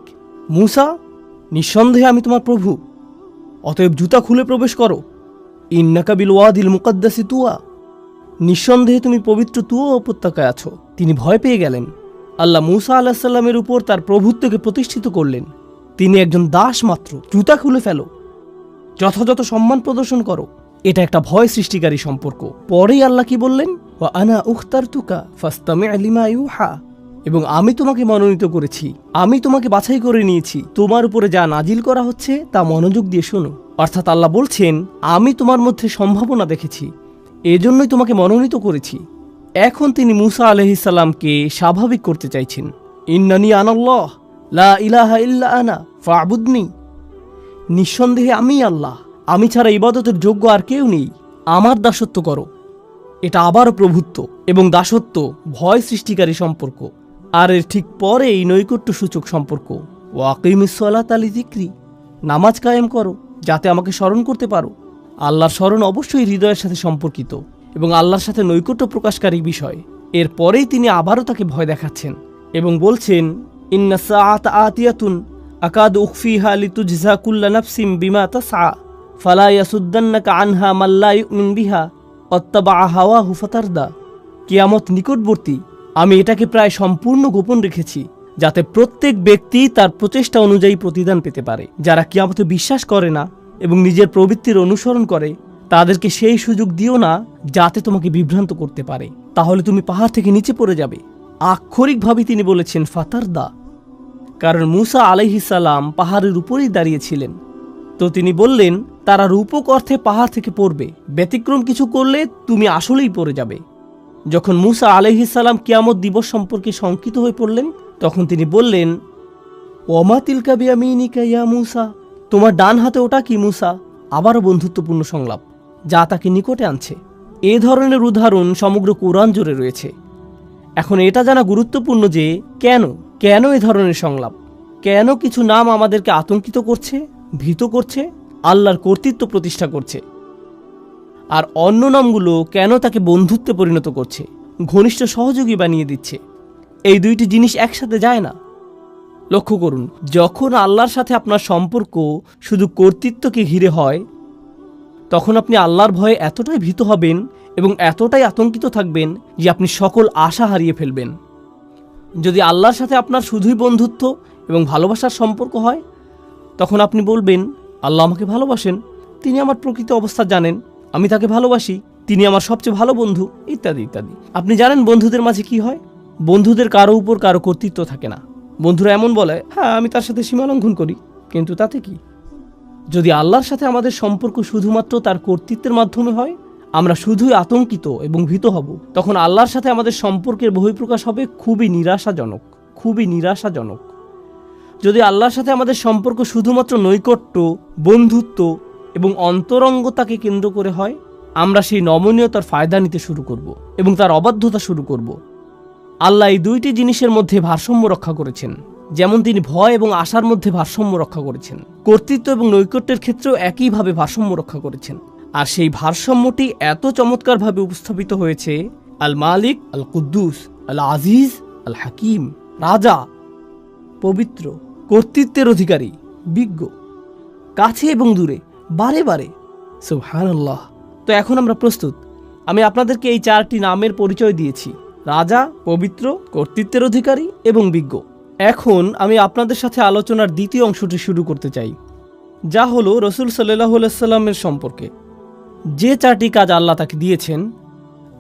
মূসা, নিঃসন্দেহে আমি তোমার প্রভু, অতএব জুতা খুলে প্রবেশ করো। ইন্নাকা বিল ওয়াদিল মুকাদ্দাসি তুয়া, নিঃসন্দেহে তুমি পবিত্র তুয়া উপত্যকায় আছো। তিনি ভয় পেয়ে গেলেন। আল্লাহ মূসা আলাইহিস সালামের উপর তার প্রভুত্বকে প্রতিষ্ঠিত করলেন। তিনি একজন দাস মাত্র, জুতা খুলে ফেলো, যথাযথ সম্মান প্রদর্শন করো। এটা একটা ভয় সৃষ্টিকারী সম্পর্ক। পরেই আল্লাহ কি বললেন? ওয়া আনা উখতারতুকা ফাসতামি' লিমা ইউহা, এবং আমি তোমাকে মনোনীত করেছি, আমি তোমাকে বাছাই করে নিয়েছি, তোমার উপরে যা নাজিল করা হচ্ছে তা মনোযোগ দিয়ে শোনো। অর্থাৎ আল্লাহ বলছেন, আমি তোমার মধ্যে সম্ভাবনা দেখেছি, এজন্যই তোমাকে মনোনীত করেছি। এখন তিনি মূসা আলাইহিস সালামকে স্বাভাবিক করতে চাইছেন। ইন্নানি আনাল্লাহ লা ইলাহা ইল্লা আনা ফা'বুদনি, নিঃসন্দেহে আমি আল্লাহ, আমি ছাড়া ইবাদতের যোগ্য আর কেউ নেই, আমার দাসত্ব করো। এটা আবারও প্রভুত্ব এবং দাসত্ব ভয় সৃষ্টিকারী সম্পর্ক। আর এর ঠিক পরে এই নৈকট্য সূচক সম্পর্ক, ওয়াকিমিস সালাতা লিযিকরি, নামাজ কায়েম করো যাতে আমাকে স্মরণ করতে পারো। আল্লাহর স্মরণ অবশ্যই হৃদয়ের সাথে সম্পর্কিত এবং আল্লাহর সাথে নৈকট্য প্রকাশকারী বিষয়। এরপরেই তিনি আবারও তাকে ভয় দেখাচ্ছেন এবং বলছেন, ইন্না সাআতা আতিয়াতুন আকাদু উখফিহা লিতুজজা কুল্লা নাফসিম বিমা তাসআ ফালা ইয়াসুদ্দান্নাকা আনহা মান লা ইউমিন বিহা ওয়াত্তাবা হাওয়াহু ফাতারদা। কিয়ামত নিকটবর্তী, আমি এটাকে প্রায় সম্পূর্ণ গোপন রেখেছি যাতে প্রত্যেক ব্যক্তি তার প্রচেষ্টা অনুযায়ী প্রতিদান পেতে পারে। যারা কিয়ামতে বিশ্বাস করে না এবং নিজের প্রবৃত্তির অনুসরণ করে, তাদেরকে সেই সুযোগ দিও না যাতে তোমাকে বিভ্রান্ত করতে পারে, তাহলে তুমি পাহাড় থেকে নিচে পড়ে যাবে। আক্ষরিকভাবে তিনি বলেছেন ফাতারদা, কারণ মূসা আলাইহিস সালাম পাহাড়ের উপরেই দাঁড়িয়েছিলেন। তো তিনি বললেন, তারা রূপক অর্থে পাহাড় থেকে পড়বে, ব্যতিক্রম কিছু করলে তুমি আসলেই পড়ে যাবে। যখন মূসা আলাইহিস সালাম কিয়ামত দিবস সম্পর্কে শঙ্কিত হয়ে পড়লেন, তখন তিনি বললেন, ওমা তিলকা বিয়ামিনিকা ইয়া মূসা, তোমার ডান হাতে ওটা কি মূসা? আবারও বন্ধুত্বপূর্ণ সংলাপ যা তাকে নিকটে আনছে। এ ধরনের উদাহরণ সমগ্র কোরআন জুড়ে রয়েছে। এখন এটা জানা গুরুত্বপূর্ণ যে কেন এ ধরনের সংলাপ, কেন কিছু নাম আমাদেরকে আতঙ্কিত করছে, ভীত করছে, আল্লাহর কর্তৃত্ব প্রতিষ্ঠা করছে, আর অন্য নামগুলো কেন তাকে বন্ধুত্বে পরিণত করছে, ঘনিষ্ঠ সহযোগী বানিয়ে দিচ্ছে। এই দুইটি জিনিস একসাথে যায় না। লক্ষ্য করুন, যখন আল্লাহর সাথে আপনার সম্পর্ক শুধু কর্তৃত্বকে ঘিরে হয়, তখন আপনি আল্লাহর ভয়ে এতটাই ভীত হবেন এবং এতটাই আতঙ্কিত থাকবেন যে আপনি সকল আশা হারিয়ে ফেলবেন। যদি আল্লাহর সাথে আপনার শুধুই বন্ধুত্ব এবং ভালোবাসার সম্পর্ক হয়, তখন আপনি বলবেন, আল্লাহ আমাকে ভালোবাসেন, তিনি আমার প্রকৃত অবস্থা জানেন, আমি তাকে ভালোবাসি, তিনি আমার সবচেয়ে ভালো বন্ধু, ইত্যাদি ইত্যাদি। আপনি জানেন বন্ধুদের মাঝে কি হয়? বন্ধুদের কারো উপর কারো কর্তৃত্ব থাকে না। বন্ধুরা এমন বলে, হ্যাঁ আমি তার সাথে সীমা লঙ্ঘন করি, কিন্তু তাতে কি? যদি আল্লাহর সাথে আমাদের সম্পর্ক শুধুমাত্র তার কর্তৃত্বের মাধ্যমে হয়, আমরা শুধুই আতঙ্কিত এবং ভীত হব। তখন আল্লাহর সাথে আমাদের সম্পর্কের বহিঃপ্রকাশ হবে খুবই নিরাশাজনক, খুবই নিরাশাজনক। যদি আল্লাহর সাথে আমাদের সম্পর্ক শুধুমাত্র নৈকট্য, বন্ধুত্ব এবং অন্তরঙ্গতাকে কেন্দ্র করে হয়, আমরা সেই নমনীয়তার ফায়দা নিতে শুরু করব এবং তার অবাধ্যতা শুরু করব। আল্লাহ এই দুইটি জিনিসের মধ্যে ভারসাম্য রক্ষা করেছেন, যেমন তিনি ভয় এবং আশার মধ্যে ভারসাম্য রক্ষা করেছেন, কর্তৃত্ব এবং নৈকট্যের ক্ষেত্রেও একইভাবে ভারসাম্য রক্ষা করেছেন। আর সেই ভারসাম্যটি এত চমৎকারভাবে উপস্থাপিত হয়েছে আল মালিক, আল কুদ্দুস, আল আজিজ, আল হাকিম, রাজা, পবিত্র, কর্তৃত্বের অধিকারী, বিজ্ঞ, কাছে এবং দূরে, বারে বারে। সুবহানাল্লাহ। তো এখন আমরা প্রস্তুত। আমি আপনাদেরকে এই চারটি নামের পরিচয় দিয়েছি: রাজা, পবিত্র, কর্তৃত্বের অধিকারী এবং বিজ্ঞ। এখন আমি আপনাদের সাথে আলোচনার দ্বিতীয় অংশটি শুরু করতে চাই, যা হলো রসুল সাল্লাল্লাহু আলাইহি সাল্লামের সম্পর্কে যে চারটি কাজ আল্লাহ তাকে দিয়েছেন।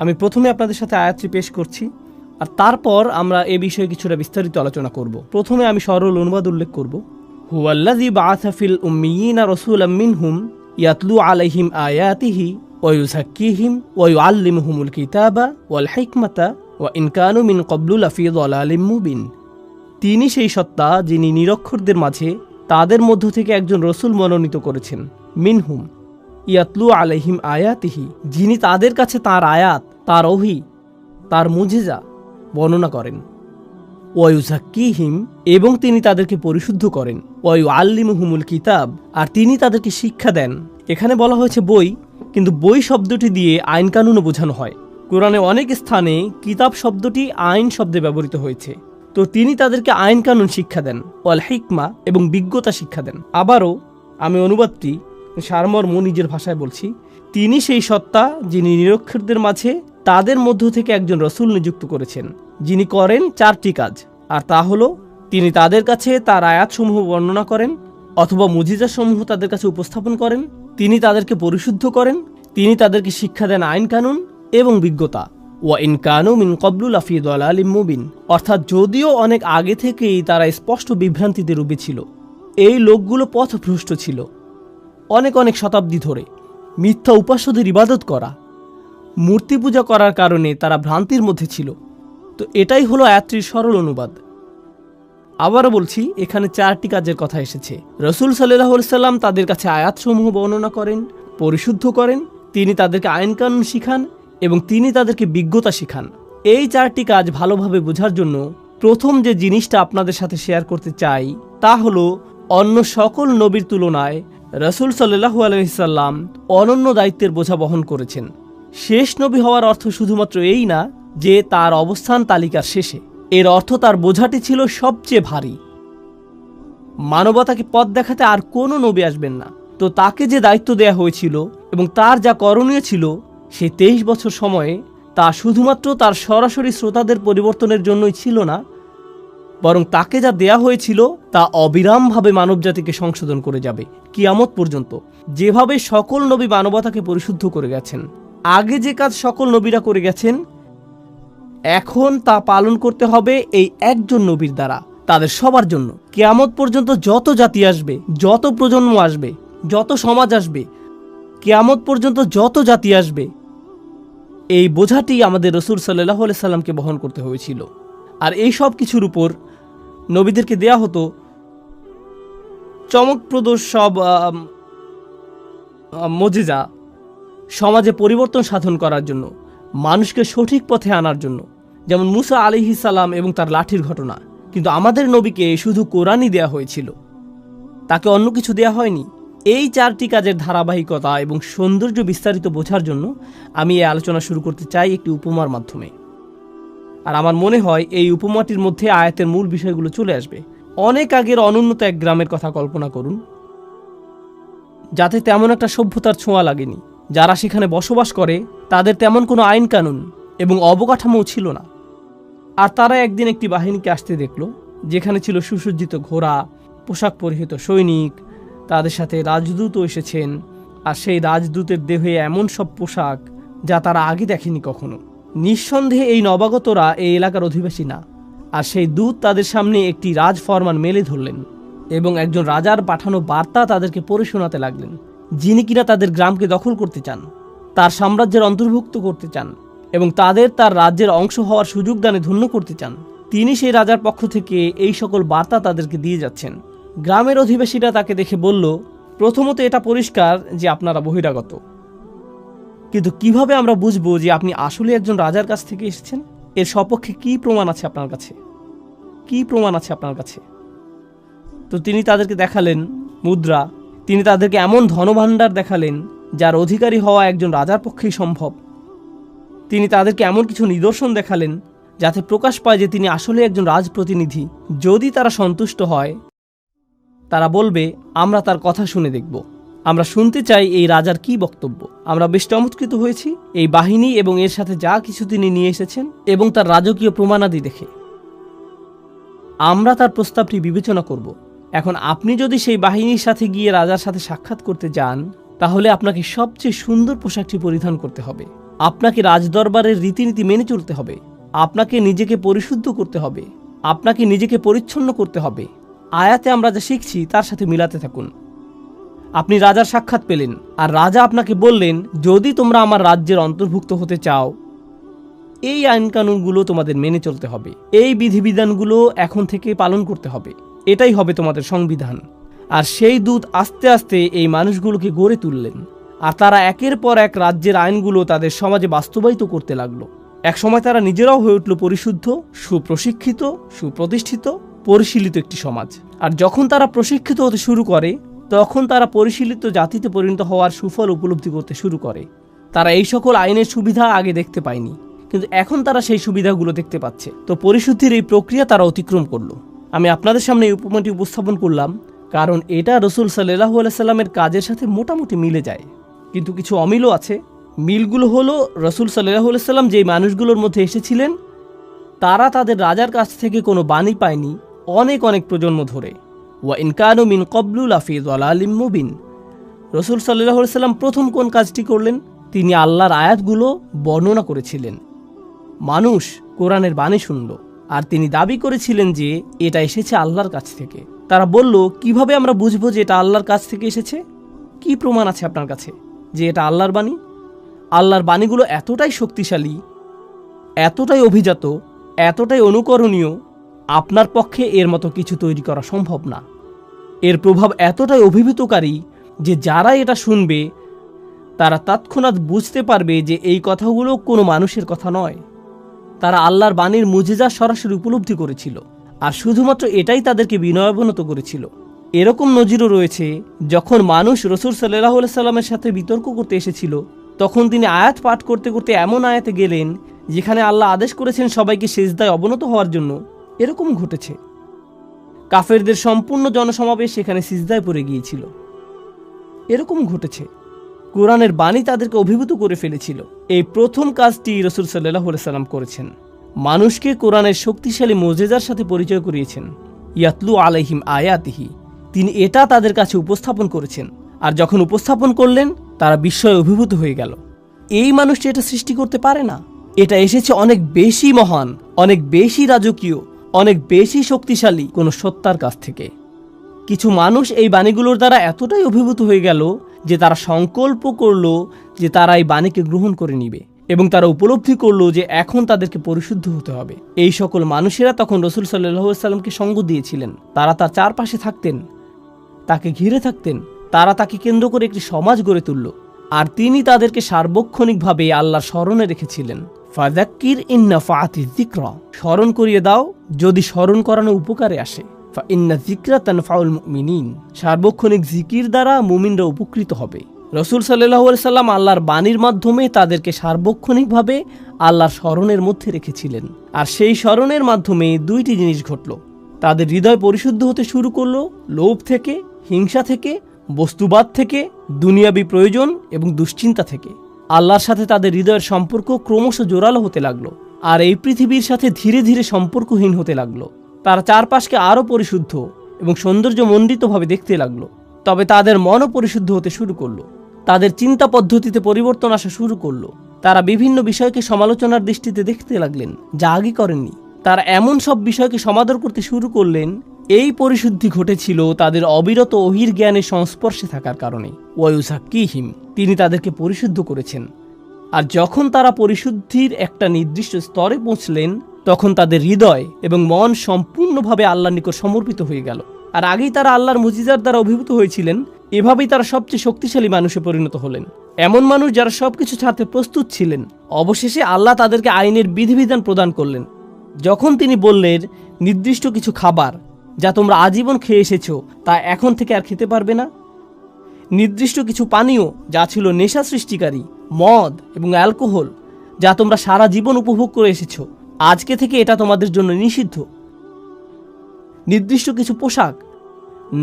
আমি প্রথমে আপনাদের সাথে আয়াতটি পেশ করছি, আর তারপর আমরা এ বিষয়ে কিছুটা বিস্তারিত আলোচনা করব। প্রথমে আমি সরল অনুবাদ উল্লেখ করব। হুয়াল্লাযী বাআসা ফিল উম্মিয়িনা রাসূলাম মিনহুম ইয়াতলু আলাইহিম আয়াতিহি ওয়া ইউযাক্কিহিম ওয়া ইউআল্লিমুহুমুল কিতাবা ওয়াল হিকমাতা ওয়া ইন কানু মিন ক্বাবলু লাফি যালালিম মুবিন। তিনি সেই সত্তা যিনি নিরক্ষরদের মাঝে তাদের মধ্য থেকে একজন রসুল মনোনীত করেছেন। মিনহুম ইয়াতলু আলাইহিম আয়াতিহি, যিনি তাদের কাছে তার আয়াত, তার ওহী, তার মুজিজা বর্ণনা করেন। ওয়া ইউযাক্কিহিম, এবং তিনি তাদেরকে পরিশুদ্ধ করেন। ওয়া ইউআল্লিমুহুমুল কিতাব, আর তিনি তাদেরকে শিক্ষা দেন। এখানে বলা হয়েছে বই, কিন্তু বই শব্দটি দিয়ে আইন কানুনও বোঝানো হয়। কোরআনে অনেক স্থানে কিতাব শব্দটি আইন শব্দে ব্যবহৃত হয়েছে। তো তিনি তাদেরকে আইন কানুন শিক্ষা দেন, ওয়াল হিকমা, এবং বিজ্ঞতা শিক্ষা দেন। আবারও আমি অনুবাদটি সারমর্ম নিজের ভাষায় বলছি। তিনি সেই সত্তা যিনি নিরক্ষরদের মাঝে তাদের মধ্য থেকে একজন রসুল নিযুক্ত করেছেন, যিনি করেন চারটি কাজ। আর তা হলো, তিনি তাদের কাছে তার আয়াতসমূহ বর্ণনা করেন অথবা মুজিজাসমূহ তাদের কাছে উপস্থাপন করেন, তিনি তাদেরকে পরিশুদ্ধ করেন, তিনি তাদেরকে শিক্ষা দেন আইন কানুন এবং বিজ্ঞতা। ওয়া ইন কানু মিন ক্বাবলু লাফি যালালিম মুবিন, অর্থাৎ যদিও অনেক আগে থেকেই তারা স্পষ্ট বিভ্রান্তিতে ডুবে ছিল, এই লোকগুলো পথভ্রষ্ট ছিল। অনেক অনেক শতাব্দী ধরে মিথ্যা উপাস্যদের ইবাদত করা, মূর্তি পূজা করার কারণে তারা ভ্রান্তির মধ্যে ছিল। তো এটাই হলো আয়াতটির সরল অনুবাদ। আবারও বলছি, এখানে চারটি কাজের কথা এসেছে। রসুল সাল্লাল্লাহু আলাইহি সাল্লাম তাদের কাছে আয়াতসমূহ বর্ণনা করেন, পরিশুদ্ধ করেন, তিনি তাদেরকে আইন কানুন শিখান এবং তিনি তাদেরকে বিজ্ঞতা শিখান। এই চারটি কাজ ভালোভাবে বোঝার জন্য প্রথম যে জিনিসটা আপনাদের সাথে শেয়ার করতে চাই তা হলো, অন্য সকল নবীর তুলনায় রসুল সাল্লাল্লাহু আলাইহি সাল্লাম অনন্য দায়িত্বের বোঝা বহন করেছেন। শেষ নবী হওয়ার অর্থ শুধুমাত্র এই না যে তার অবস্থান তালিকার শেষে, এর অর্থ তার বোঝাটি ছিল সবচেয়ে ভারী। মানবতাকে পথ দেখাতে আর কোনো নবী আসবেন না। তো তাকে যে দায়িত্ব দেয়া হয়েছিল এবং তার যা করণীয় ছিল, সেই 23 বছর সময়ে তা শুধুমাত্র তার সরাসরি শ্রোতাদের পরিবর্তনের জন্যই ছিল না, বরং তাকে যা দেয়া হয়েছিল তা অবিরামভাবে মানবজাতিকে সংশোধন করে যাবে কিয়ামত পর্যন্ত। যেভাবে সকল নবী মানবতাকে পরিশুদ্ধ করে গেছেন, আগে যে কাজ সকল নবীরা করে গেছেন, এখন তা পালন করতে হবে এই একজন নবীর দ্বারা, তাদের সবার জন্য। কিয়ামত পর্যন্ত যত জাতি আসবে, যত প্রজন্ম আসবে, যত সমাজ আসবে, কিয়ামত পর্যন্ত যত জাতি আসবে, এই বোঝাটি আমাদের রসুল সাল্লাল্লাহু আলাইহি সাল্লামকে বহন করতে হয়েছিল। আর এই সব কিছুর উপর নবীদেরকে দেয়া হতো চমকপ্রদ সব মুজিজা, সমাজে পরিবর্তন সাধন করার জন্য, মানুষকে সঠিক পথে আনার জন্য। যেমন মুসা আলাইহিস সালাম এবং তার লাঠির ঘটনা। কিন্তু আমাদের নবীকে শুধু কোরআনই দেয়া হয়েছিল, তাকে অন্য কিছু দেয়া হয়নি। এই চারটি কাজের ধারাবাহিকতা এবং সৌন্দর্য বিস্তারিত বোঝার জন্য আমি এই আলোচনা শুরু করতে চাই একটি উপমার মাধ্যমে। আর আমার মনে হয় এই উপমাটির মধ্যে আয়াতের মূল বিষয়গুলো চলে আসবে। অনেক আগের অনুন্নত এক গ্রামের কথা কল্পনা করুন, যাতে তেমন একটা সভ্যতার ছোঁয়া লাগেনি। যারা সেখানে বসবাস করে তাদের তেমন কোনো আইন কানুন এবং অবকাঠামোও ছিল না। আর তারা একদিন একটি বাহিনীকে আসতে দেখল, যেখানে ছিল সুসজ্জিত ঘোড়া, পোশাক পরিহিত সৈনিক, তাদের সাথে রাজদূতও এসেছেন। আর সেই রাজদূতের দেহে এমন সব পোশাক যা তারা আগে দেখেনি কখনো। নিঃসন্দেহে এই নবাগতরা এই এলাকার অধিবাসী না। আর সেই দূত তাদের সামনে একটি রাজফরমান মেলে ধরলেন এবং একজন রাজার পাঠানো বার্তা তাদেরকে পড়ে শোনাতে লাগলেন, যিনি কিনা তাদের গ্রামকে দখল করতে চান, তার সাম্রাজ্যের অন্তর্ভুক্ত করতে চান এবং তাদের তার রাজ্যের অংশ হওয়ার সুযোগ দানে ধন্য করতে চান। তিনি সেই রাজার পক্ষ থেকে এই সকল বার্তা তাদেরকে দিয়ে যাচ্ছেন। গ্রামের অধিবাসীরা তাকে দেখে বলল, প্রথমত এটা পরিষ্কার যে আপনারা বহিরাগত, কিন্তু কিভাবে আমরা বুঝবো যে আপনি আসলে একজন রাজার কাছ থেকে এসেছেন? এর সপক্ষে কি প্রমাণ আছে আপনার কাছে? কি প্রমাণ আছে আপনার কাছে? তো তিনি তাদেরকে দেখালেন মুদ্রা। তিনি তাদেরকে এমন ধনভাণ্ডার দেখালেন যার অধিকারী হওয়া একজন রাজার পক্ষেই সম্ভব। তিনি তাদেরকে এমন কিছু নিদর্শন দেখালেন যাতে প্রকাশ পায় যে তিনি আসলে একজন রাজপ্রতিনিধি। যদি তারা সন্তুষ্ট হয়, তারা বলবে, আমরা তার কথা শুনে দেখব, আমরা শুনতে চাই এই রাজার কি বক্তব্য। আমরা বেশ চমৎকৃত হয়েছি এই বাহিনী এবং এর সাথে যা কিছু তিনি নিয়ে এসেছেন এবং তার রাজকীয় প্রমাণাদি দেখে। আমরা তার প্রস্তাবটি বিবেচনা করব। এখন আপনি যদি সেই বাহিনীর সাথে গিয়ে রাজার সাথে সাক্ষাৎ করতে যান, তাহলে আপনাকে সবচেয়ে সুন্দর পোশাকটি পরিধান করতে হবে, আপনাকে রাজদরবারের রীতিনীতি মেনে চলতে হবে, আপনাকে নিজেকে পরিশুদ্ধ করতে হবে, আপনাকে নিজেকে পরিচ্ছন্ন করতে হবে। আয়াতে আমরা যা শিখছি তার সাথে মিলাতে থাকুন। আপনি রাজার সাক্ষাৎ পেলেন আর রাজা আপনাকে বললেন, যদি তোমরা আমার রাজ্যের অন্তর্ভুক্ত হতে চাও, এই আইনকানুনগুলো তোমাদের মেনে চলতে হবে, এই বিধিবিধানগুলো এখন থেকে পালন করতে হবে, এটাই হবে তোমাদের সংবিধান। আর সেই দূত আস্তে আস্তে এই মানুষগুলোকে গড়ে তুললেন আর তারা একের পর এক রাজ্যের আইনগুলো তাদের সমাজে বাস্তবায়িত করতে লাগলো। একসময় তারা নিজেরাও হয়ে উঠল পরিশুদ্ধ, সুপ্রশিক্ষিত, সুপ্রতিষ্ঠিত, পরিশীলিত একটি সমাজ। আর যখন তারা প্রশিক্ষিত হতে শুরু করে, তখন তারা পরিশীলিত জাতিতে পরিণত হওয়ার সুফল উপলব্ধি করতে শুরু করে। তারা এই সকল আইনের সুবিধা আগে দেখতে পায়নি, কিন্তু এখন তারা সেই সুবিধাগুলো দেখতে পাচ্ছে। তো পরিশুদ্ধির এই প্রক্রিয়া তারা অতিক্রম করলো। আমি আপনাদের সামনে এই উপমাটি উপস্থাপন করলাম কারণ এটা রসুল সাল্লাল্লাহু আলাইহি সাল্লামের কাজের সাথে মোটামুটি মিলে যায়, কিন্তু কিছু অমিলও আছে। মিলগুলো হলো, রসুল সাল্লাল্লাহু আলাইহি সাল্লাম যেই মানুষগুলোর মধ্যে এসেছিলেন, তারা তাদের রাজার কাছ থেকে কোনো বাণী পায়নি অনেক অনেক প্রজন্ম ধরে। ওয়া ইন কানু মিন ক্বাবলু লাফি যালালিম মুবিন। রসুল সাল্লাল্লাহু আলাইহি সাল্লাম প্রথম কোন কাজটি করলেন? তিনি আল্লাহর আয়াতগুলো বর্ণনা করেছিলেন। মানুষ কোরআনের বাণী শুনল আর তিনি দাবি করেছিলেন যে এটা এসেছে আল্লাহর কাছ থেকে। তারা বলল, কিভাবে আমরা বুঝবো যে এটা আল্লাহর কাছ থেকে এসেছে? কি প্রমাণ আছে আপনার কাছে যে এটা আল্লাহর বাণী? আল্লাহর বাণীগুলো এতটাই শক্তিশালী, এতটাই অভিজাত, এতটাই অনুকরণীয়, আপনার পক্ষে এর মতো কিছু তৈরি করা সম্ভব না। এর প্রভাব এতটাই অভিভূতকারী যে যারা এটা শুনবে তারা তৎক্ষণাৎ বুঝতে পারবে যে এই কথাগুলো কোনো মানুষের কথা নয়। তারা আল্লাহর বাণীর মুজিজা সরাসরি উপলব্ধি করেছিল, আর শুধুমাত্র এটাই তাদেরকে বিনয়াবনত করেছিল। এরকম নজিরও রয়েছে, যখন মানুষ রসুল সাল্লাল্লাহু আলাইহি সাল্লামের সাথে বিতর্ক করতে এসেছিল, তখন তিনি আয়াত পাঠ করতে করতে এমন আয়াতে গেলেন যেখানে আল্লাহ আদেশ করেছেন সবাইকে সিজদায় অবনত হওয়ার জন্য। এরকম ঘটেছে, কাফেরদের সম্পূর্ণ জনসমাবেশ সেখানে সিজদায় পড়ে গিয়েছিল। এরকম ঘটেছে, কোরআনের বাণী তাদেরকে অভিভূত করে ফেলেছিল। এই প্রথম কাজটি রাসূল সাল্লাল্লাহু আলাইহি সাল্লাম করেছেন, মানুষকে কোরআনের শক্তিশালী মুজিজার সাথে পরিচয় করিয়েছেন। ইয়াতলু আলাইহিম আয়াতিহি, তিনি এটা তাদের কাছে উপস্থাপন করেছেন। আর যখন উপস্থাপন করলেন, তারা বিস্ময়ে অভিভূত হয়ে গেল। এই মানুষটি এটা সৃষ্টি করতে পারে না, এটা এসেছে অনেক বেশি মহান, অনেক বেশি রাজকীয়, অনেক বেশি শক্তিশালী কোন সত্তার কাছ থেকে। কিছু মানুষ এই বাণীগুলোর দ্বারা এতটাই অভিভূত হয়ে গেল যে তারা সংকল্প করল যে তারা এই বাণীকে গ্রহণ করে নিবে, এবং তারা উপলব্ধি করলো যে এখন তাদেরকে পরিশুদ্ধ হতে হবে। এই সকল মানুষেরা তখন রাসূল সাল্লাল্লাহু আলাইহি সাল্লামকে সঙ্গ দিয়েছিলেন। তারা তার চারপাশে থাকতেন, তাকে ঘিরে থাকতেন, তারা তাকে কেন্দ্র করে একটি সমাজ গড়ে তুলল। আর তিনি তাদেরকে সার্বক্ষণিকভাবে আল্লাহর স্মরণে রেখেছিলেন। ফাযাক্কির ইন নাফাআতিয যিকরা, স্মরণ করিয়ে দাও যদি স্মরণ করানো উপকারে আসে। ফা ইন্না যিকরা তানফাউল মুমিনিন, সার্বক্ষণিক জিকির দ্বারা মুমিনরা উপকৃত হবে। রাসূল সাল্লাল্লাহু আলাইহি সাল্লাম আল্লাহর বাণীর মাধ্যমে তাদেরকে সার্বক্ষণিকভাবে আল্লাহর স্মরণের মধ্যে রেখেছিলেন। আর সেই স্মরণের মাধ্যমে দুইটি জিনিস ঘটল। তাদের হৃদয় পরিশুদ্ধ হতে শুরু করলো লোভ থেকে, হিংসা থেকে, বস্তুবাদ থেকে, দুনিয়াবী প্রয়োজন এবং দুশ্চিন্তা থেকে। আল্লাহর সাথে তাদের হৃদয়ের সম্পর্ক ক্রমশ জোরালো হতে লাগলো, আর এই পৃথিবীর সাথে ধীরে ধীরে সম্পর্কহীন হতে লাগলো। তারা চারপাশকে আরও পরিশুদ্ধ এবং সৌন্দর্যমণ্ডিতভাবে দেখতে লাগলো। তবে তাদের মনও পরিশুদ্ধ হতে শুরু করলো। তাদের চিন্তা পদ্ধতিতে পরিবর্তন আসা শুরু করলো। তারা বিভিন্ন বিষয়কে সমালোচনার দৃষ্টিতে দেখতে লাগলেন, যা আগে করেননি। তারা এমন সব বিষয়কে সমাদর করতে শুরু করলেন। এই পরিশুদ্ধি ঘটেছিল তাদের অবিরত ওহির জ্ঞানের সংস্পর্শে থাকার কারণে। ওয়ায়ুযাক্কিহিম, তিনি তাদেরকে পরিশুদ্ধ করেছেন। আর যখন তারা পরিশুদ্ধির একটা নির্দিষ্ট স্তরে পৌঁছলেন, তখন তাদের হৃদয় এবং মন সম্পূর্ণভাবে আল্লাহর নিকট সমর্পিত হয়ে গেল। আর আগেই তারা আল্লাহর মুজিজার দ্বারা অভিভূত হয়েছিলেন। এভাবেই তারা সবচেয়ে শক্তিশালী মানুষে পরিণত হলেন, এমন মানুষ যারা সবকিছু ছাড়তে প্রস্তুত ছিলেন। অবশেষে আল্লাহ তাদেরকে আইনের বিধিবিধান প্রদান করলেন। যখন তিনি বললেন, নির্দিষ্ট কিছু খাবার যা তোমরা আজীবন খেয়ে এসেছো তা এখন থেকে আর খেতে পারবে না, নির্দিষ্ট কিছু পানীয় যা ছিল নেশা সৃষ্টিকারী, মদ এবং অ্যালকোহল, যা তোমরা সারা জীবন উপভোগ করে এসেছো, আজকে থেকে এটা তোমাদের জন্য নিষিদ্ধ, নির্দিষ্ট কিছু পোশাক,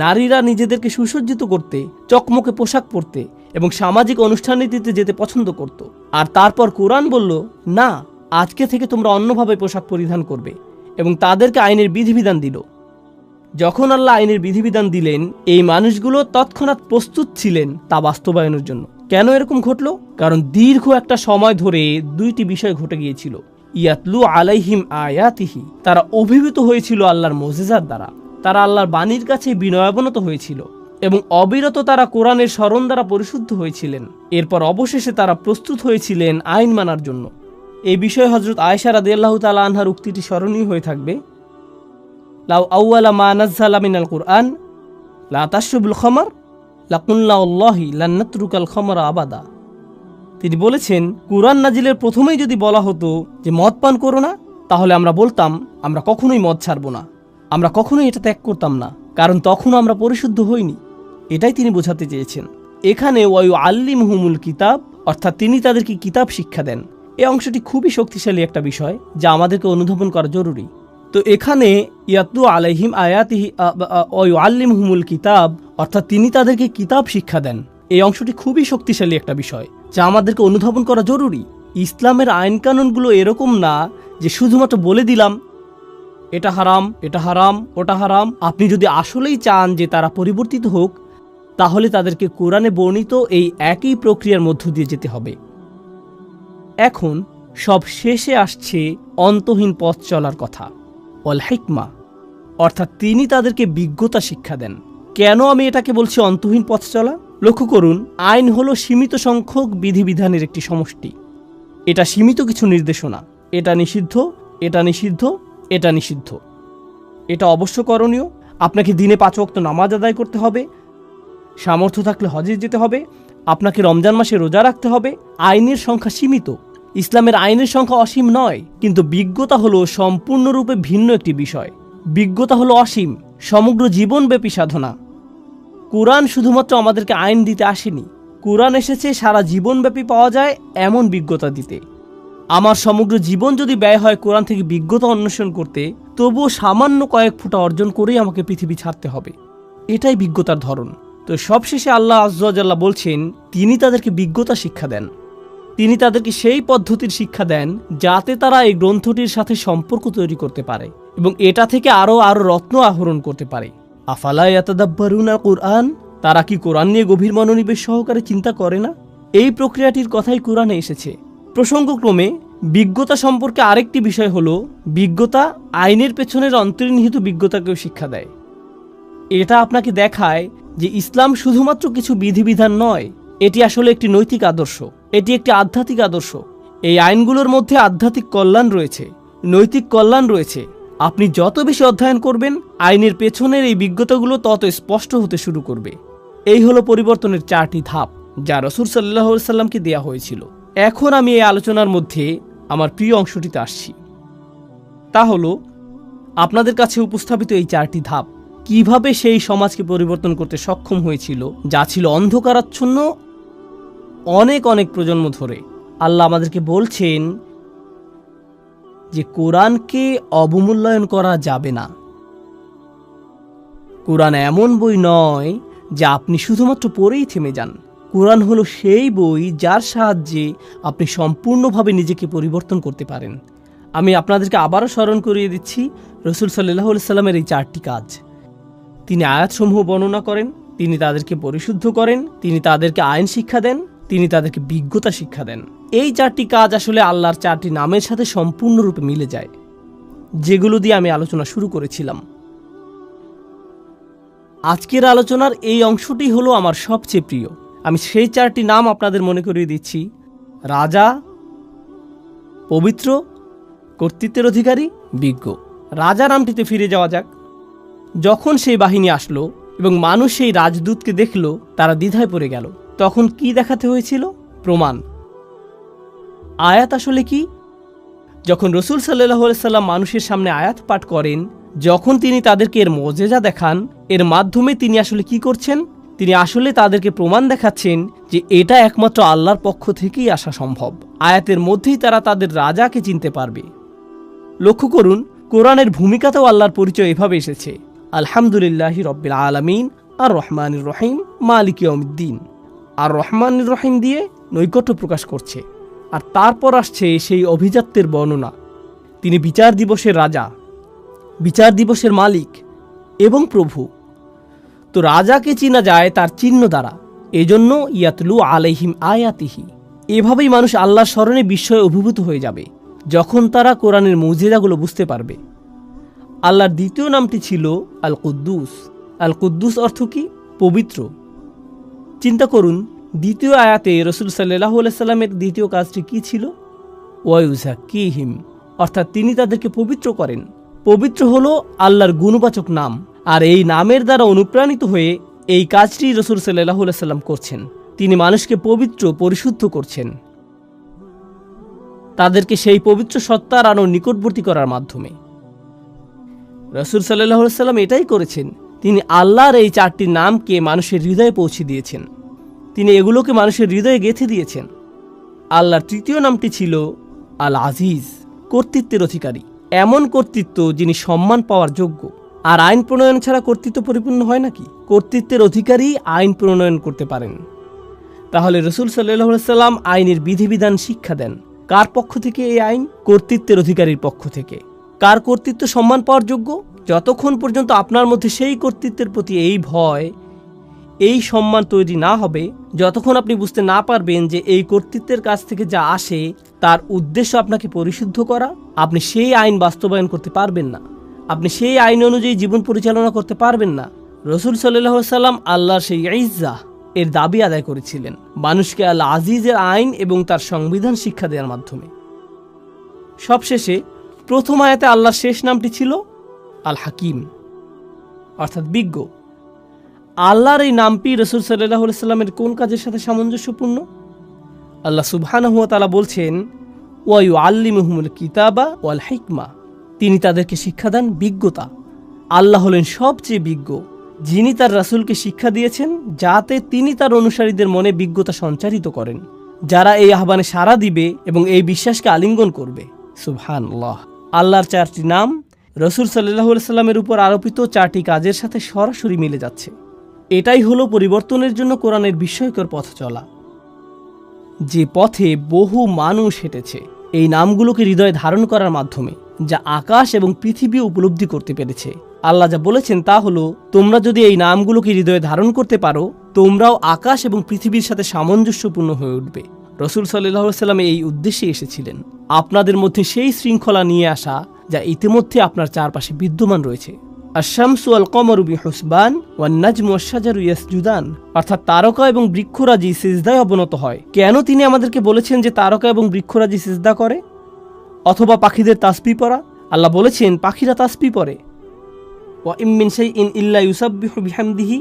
নারীরা নিজেদেরকে সুসজ্জিত করতে, চকমকে পোশাক পরতে এবং সামাজিক অনুষ্ঠানীতিতে যেতে পছন্দ করত। আর তারপর কোরআন বলল, না, আজকে থেকে তোমরা অন্যভাবে পোশাক পরিধান করবে, এবং তাদেরকে আইনের বিধিবিধান দিল। যখন আল্লাহ আইনের বিধিবিধান দিলেন, এই মানুষগুলো তৎক্ষণাৎ প্রস্তুত ছিলেন তা বাস্তবায়নের জন্য। কেন এরকম ঘটল? কারণ দীর্ঘ একটা সময় ধরে দুইটি বিষয় ঘটে গিয়েছিল। ইয়াতলু আলাইহিম আয়াতিহি, তারা অভিভূত হয়েছিল আল্লাহর মুজিজার দ্বারা। তারা আল্লাহর বাণীর কাছে বিনয়াবনত হয়েছিল এবং অবিরত তারা কোরআনের স্মরণ দ্বারা পরিশুদ্ধ হয়েছিলেন। এরপর অবশেষে তারা প্রস্তুত হয়েছিলেন আইন মানার জন্য। এই বিষয়ে হযরত আয়েশা রাদিয়াল্লাহু তাআলা আনহার উক্তিটি স্মরণীয় হয়ে থাকবে, লাউ আউয়ালা মা নাযালা মিনাল কুরআন লা তাশরবুল খামর লাকুল্লা আল্লাহি লান নাতরুকাল খামরা আবাদা। তিনি বলেছেন, কুরআন নাজিলের প্রথমেই যদি বলা হতো যে মদ পান করো না, তাহলে আমরা বলতাম আমরা কখনোই মদ ছাড়ব না, আমরা কখনোই এটা ত্যাগ করতাম না, কারণ তখনও আমরা পরিশুদ্ধ হইনি। এটাই তিনি বোঝাতে চেয়েছেন। এখানে ওয়ায়ুআল্লিমুহুমুল কিতাব, অর্থাৎ তিনি তাদেরকে কিতাব শিক্ষা দেন। এই অংশটি খুবই শক্তিশালী একটা বিষয় যা আমাদেরকে অনুধাবন করা জরুরি। তো এখানে ইয়াতলু আলাইহিম আয়াতিহি ওয়ায়ুআল্লিমুহুমুল কিতাব, অর্থাৎ তিনি তাদেরকে কিতাব শিক্ষা দেন, এই অংশটি খুবই শক্তিশালী একটা বিষয় যা আমাদেরকে অনুধাবন করা জরুরি। ইসলামের আইন কানুনগুলো এরকম না যে শুধুমাত্র বলে দিলাম এটা হারাম, এটা হারাম, ওটা হারাম। আপনি যদি আসলেই চান যে তারা পরিবর্তিত হোক, তাহলে তাদেরকে কোরআনে বর্ণিত এই একই প্রক্রিয়ার মধ্য দিয়ে যেতে হবে। এখন সব শেষে আসছে অন্তহীন পথ চলার কথা, ওয়াল হিকমা, অর্থাৎ তিনি তাদেরকে বিজ্ঞতা শিক্ষা দেন। কেন আমি এটাকে বলছি অন্তহীন পথ চলা? লক্ষ্য করুন, আইন হলো সীমিত সংখ্যক বিধিবিধানের একটি সমষ্টি। এটা সীমিত কিছু নির্দেশনা, এটা নিষিদ্ধ, এটা নিষিদ্ধ, এটা নিষিদ্ধ, এটা অবশ্য করণীয়, আপনাকে দিনে 5 ওয়াক্ত নামাজ আদায় করতে হবে, সামর্থ্য থাকলে হজে যেতে হবে, আপনাকে রমজান মাসে রোজা রাখতে হবে। আইনের সংখ্যা সীমিত, ইসলামের আইনের সংখ্যা অসীম নয়। কিন্তু বিজ্ঞতা হলো সম্পূর্ণরূপে ভিন্ন একটি বিষয়। বিজ্ঞতা হলো অসীম, সমগ্র জীবনব্যাপী সাধনা। কোরআন শুধুমাত্র আমাদেরকে আইন দিতে আসেনি, কোরআন এসেছে সারা জীবনব্যাপী পাওয়া যায় এমন বিজ্ঞতা দিতে। আমার সমগ্র জীবন যদি ব্যয় হয় কোরআন থেকে বিজ্ঞতা অন্বেষণ করতে, তবুও সামান্য কয়েক ফুটা অর্জন করেই আমাকে পৃথিবী ছাড়তে হবে। এটাই বিজ্ঞতার ধরন। তো সবশেষে আল্লাহ আযজা ওয়া জাল্লা বলছেন, তিনি তাদেরকে বিজ্ঞতা শিক্ষা দেন। তিনি তাদেরকে সেই পদ্ধতির শিক্ষা দেন যাতে তারা এই গ্রন্থটির সাথে সম্পর্ক তৈরি করতে পারে এবং এটা থেকে আরো রত্ন আহরণ করতে পারে। আফালা ইয়াতাদাব্বারুনাল কুরআন, তারা কি কোরআন নিয়ে গভীর মনোনিবেশ সহকারে চিন্তা করে না? এই প্রক্রিয়াটির কথাই কোরআনে এসেছে। প্রসঙ্গক্রমে বিজ্ঞতা সম্পর্কে আরেকটি বিষয় হলো, বিজ্ঞতা আইনের পেছনের অন্তর্নিহিত বিজ্ঞতাকেও শিক্ষা দেয়। এটা আপনাকে দেখায় যে ইসলাম শুধুমাত্র কিছু বিধিবিধান নয়, এটি আসলে একটি নৈতিক আদর্শ, এটি একটি আধ্যাত্মিক আদর্শ। এই আইনগুলোর মধ্যে আধ্যাত্মিক কল্যাণ রয়েছে, নৈতিক কল্যাণ রয়েছে। আপনি যত বেশি অধ্যয়ন করবেন, আইনের পেছনের এই বিজ্ঞতাগুলো তত স্পষ্ট হতে শুরু করবে। এই হলো পরিবর্তনের 4টি ধাপ যা রাসূল সাল্লাল্লাহু আলাইহি সাল্লামকে দেয়া হয়েছিল। এখন আমি এই আলোচনার মধ্যে আমার প্রিয় অংশটিতে আসছি। তা হলো আপনাদের কাছে উপস্থাপিত এই 4টি ধাপ কিভাবে সেই সমাজকে পরিবর্তন করতে সক্ষম হয়েছিল যা ছিল অন্ধকারাচ্ছন্ন অনেক অনেক প্রজন্ম ধরে। আল্লাহ আমাদেরকে বলছেন যে কোরআনকে অবমূল্যায়ন করা যাবে না। কোরআন এমন বই নয় যা আপনি শুধুমাত্র পড়েই থেমে যান। কোরআন হলো সেই বই যার সাহায্যে আপনি সম্পূর্ণভাবে নিজেকে পরিবর্তন করতে পারেন। আমি আপনাদেরকে আবারও স্মরণ করিয়ে দিচ্ছি রাসূল সাল্লাল্লাহু আলাইহি সাল্লামের এই 4টি কাজ। তিনি আয়াতসমূহ বর্ণনা করেন, তিনি তাদেরকে পরিশুদ্ধ করেন, তিনি তাদেরকে আইন শিক্ষা দেন, তিনি তাদেরকে বিজ্ঞতা শিক্ষা দেন। এই 4টি কাজ আসলে আল্লাহর 4টি নামের সাথে সম্পূর্ণরূপে মিলে যায়, যেগুলো দিয়ে আমি আলোচনা শুরু করেছিলাম। আজকের আলোচনার এই অংশটি হলো আমার সবচেয়ে প্রিয়। আমি সেই 4টি নাম আপনাদের মনে করিয়ে দিচ্ছি: রাজা, পবিত্র, কর্তৃত্বের অধিকারী, বিজ্ঞ। রাজা নামটিতে ফিরে যাওয়া যাক। যখন সেই বাহিনী আসলো এবং মানুষ সেই রাজদূতকে দেখল, তারা দ্বিধায় পড়ে গেল। তখন কি দেখাতে হয়েছিল? প্রমাণ। আয়াত আসলে কি? যখন রাসূল সাল্লাল্লাহু আলাইহি সাল্লাম মানুষের সামনে আয়াত পাঠ করেন, যখন তিনি তাদেরকে এর মুজিজা দেখান, এর মাধ্যমে তিনি আসলে কি করছেন? তিনি আসলে তাদেরকে প্রমাণ দেখাচ্ছেন যে এটা একমাত্র আল্লাহর পক্ষ থেকেই আসা সম্ভব। আয়াতের মধ্যেই তারা তাদের রাজাকে চিনতে পারবে। লক্ষ্য করুন, কোরআনের ভূমিকাতেও আল্লাহর পরিচয় এভাবে এসেছে: আলহামদুলিল্লাহি রব্বিল আলামিন, আর রহমানির রহিম, মালিক ইয়াউমিদ্দিন। আর রহমানির রহিম দিয়ে নৈকট্য প্রকাশ করছে। আর তারপর আসছে সেই অভিজাত্যের বর্ণনা। তিনি বিচার দিবসের রাজা, বিচার দিবসের মালিক এবং প্রভু। তো রাজাকে চিনা যায় তার চিহ্ন দ্বারা। এজন্য ইয়াতলু আলাইহিম আয়াতিহি। এভাবেই মানুষ আল্লাহর স্মরণে বিস্ময়ে অভিভূত হয়ে যাবে যখন তারা কোরআনের মুজিজাগুলো বুঝতে পারবে। আল্লাহর দ্বিতীয় নামটি ছিল আল কুদ্দুস। আল কুদ্দুস অর্থ কি? পবিত্র। চিন্তা করুন, দ্বিতীয় আয়াতে রাসূল সাল্লাল্লাহু আলাইহি সাল্লামের দ্বিতীয় কাজটি কি ছিল? ওয়ায়ুযাক্কিহিম, অর্থাৎ তিনি তাদেরকে পবিত্র করেন। পবিত্র হলো আল্লাহর গুণবাচক নাম, আর এই নামের দ্বারা অনুপ্রাণিত হয়ে এই কাজটি রাসূল সাল্লাল্লাহু আলাইহি সাল্লাম করছেন। তিনি মানুষকে পবিত্র, পরিশুদ্ধ করছেন, তাদেরকে সেই পবিত্র সত্তার আরও নিকটবর্তী করার মাধ্যমে। রাসূল সাল্লাল্লাহু আলাইহি সাল্লাম এটাই করেছেন। তিনি আল্লাহর এই 4টি নামকে মানুষের হৃদয়ে পৌঁছে দিয়েছেন। তিনি এগুলোকে মানুষের হৃদয়ে গেঁথে দিয়েছেন। আল্লাহর তৃতীয় নামটি ছিল আল আজিজ, কর্তৃত্বের অধিকারী। এমন কর্তৃত্ব যিনি সম্মান পাওয়ার যোগ্য। আর আইন প্রণয়ন ছাড়া কর্তৃত্ব পরিপূর্ণ হয় নাকি? কর্তৃত্বের অধিকারী আইন প্রণয়ন করতে পারেন। তাহলে রাসূল সাল্লাল্লাহু আলাইহি সাল্লাম আইনের বিধিবিধান শিক্ষা দেন। কার পক্ষ থেকে এই আইন? কর্তৃত্বের অধিকারীর পক্ষ থেকে। কার কর্তৃত্ব সম্মান পাওয়ার যোগ্য? যতক্ষণ পর্যন্ত আপনার মধ্যে সেই কর্তৃত্বের প্রতি এই ভয়, এই সম্মান তৈরি না হবে, যতক্ষণ আপনি বুঝতে না পারবেন যে এই কর্তৃত্বের কাছ থেকে যা আসে তার উদ্দেশ্য আপনাকে পরিশুদ্ধ করা, আপনি সেই আইন বাস্তবায়ন করতে পারবেন না। আপনি সেই আইন অনুযায়ী জীবন পরিচালনা করতে পারবেন না। রাসূল সাল্লাল্লাহু আলাইহি সাল্লাম আল্লাহর সেই ইজ্জাহ এর দাবি আদায় করেছিলেন মানুষকে আল আজিজের আইন এবং তার সংবিধান শিক্ষা দেওয়ার মাধ্যমে। সবশেষে প্রথম আয়াতে আল্লাহর শেষ নামটি ছিল আল হাকিম, অর্থাৎ বিজ্ঞ। আল্লাহর এই নামটি রাসূল সাল্লাল্লাহু আলাইহি সাল্লামের কোন কাজের সাথে সামঞ্জস্যপূর্ণ? আল্লাহ সুবহানাহু ওয়া তাআলা বলছেন, ওয়া ইউআল্লিমুহুমুল কিতাবা ওয়াল হিকমা। তিনি তাদেরকে শিক্ষা দেন বিজ্ঞতা। আল্লাহ হলেন সবচেয়ে বিজ্ঞ, যিনি তার রাসূলকে শিক্ষা দিয়েছেন যাতে তিনি তার অনুসারীদের মনে বিজ্ঞতা সঞ্চারিত করেন, যারা এই আহ্বানে সাড়া দিবে এবং এই বিশ্বাসকে আলিঙ্গন করবে। সুবহানাল্লাহ। আল্লাহর 4টি নাম রাসূল সাল্লাল্লাহু আলাইহি সাল্লামের উপর আরোপিত 4টি কাজের সাথে সরাসরি মিলে যাচ্ছে। এটাই হলো পরিবর্তনের জন্য কোরআনের বিস্ময়কর পথ চলা, যে পথে বহু মানুষ হেঁটেছে এই নামগুলোকে হৃদয়ে ধারণ করার মাধ্যমে, যা আকাশ এবং পৃথিবী উপলব্ধি করতে পেরেছে। আল্লাহ যা বলেছেন তা হলো, তোমরা যদি এই নামগুলোকে হৃদয়ে ধারণ করতে পারো, তোমরাও আকাশ এবং পৃথিবীর সাথে সামঞ্জস্যপূর্ণ হয়ে উঠবে। রাসূল সাল্লাল্লাহু আলাইহি সাল্লাম এই উদ্দেশ্যে এসেছিলেন, আপনাদের মধ্যে সেই শৃঙ্খলা নিয়ে আসা যা ইতিমধ্যে আপনার চারপাশে বিদ্যমান রয়েছে। আশ-শামসু ওয়াল কমারু বিহুসবান ওয়ান নাজমু ওয়াশ-শাজারু ইয়াসজুদান, অর্থাৎ তারকা এবং বৃক্ষরাজি সিজদায় অবনত হয়। কেন তিনি আমাদেরকে বলেছেন যে তারকা এবং বৃক্ষরাজি সিজদা করে? অথবা পাখিদের তাসবিহ পড়া? আল্লাহ বলেছেন পাখিরা তাসবিহ পড়ে। ওয়া ইম মিন শাইইন ইল্লা ইউসাব্বিহু বিহামদিহি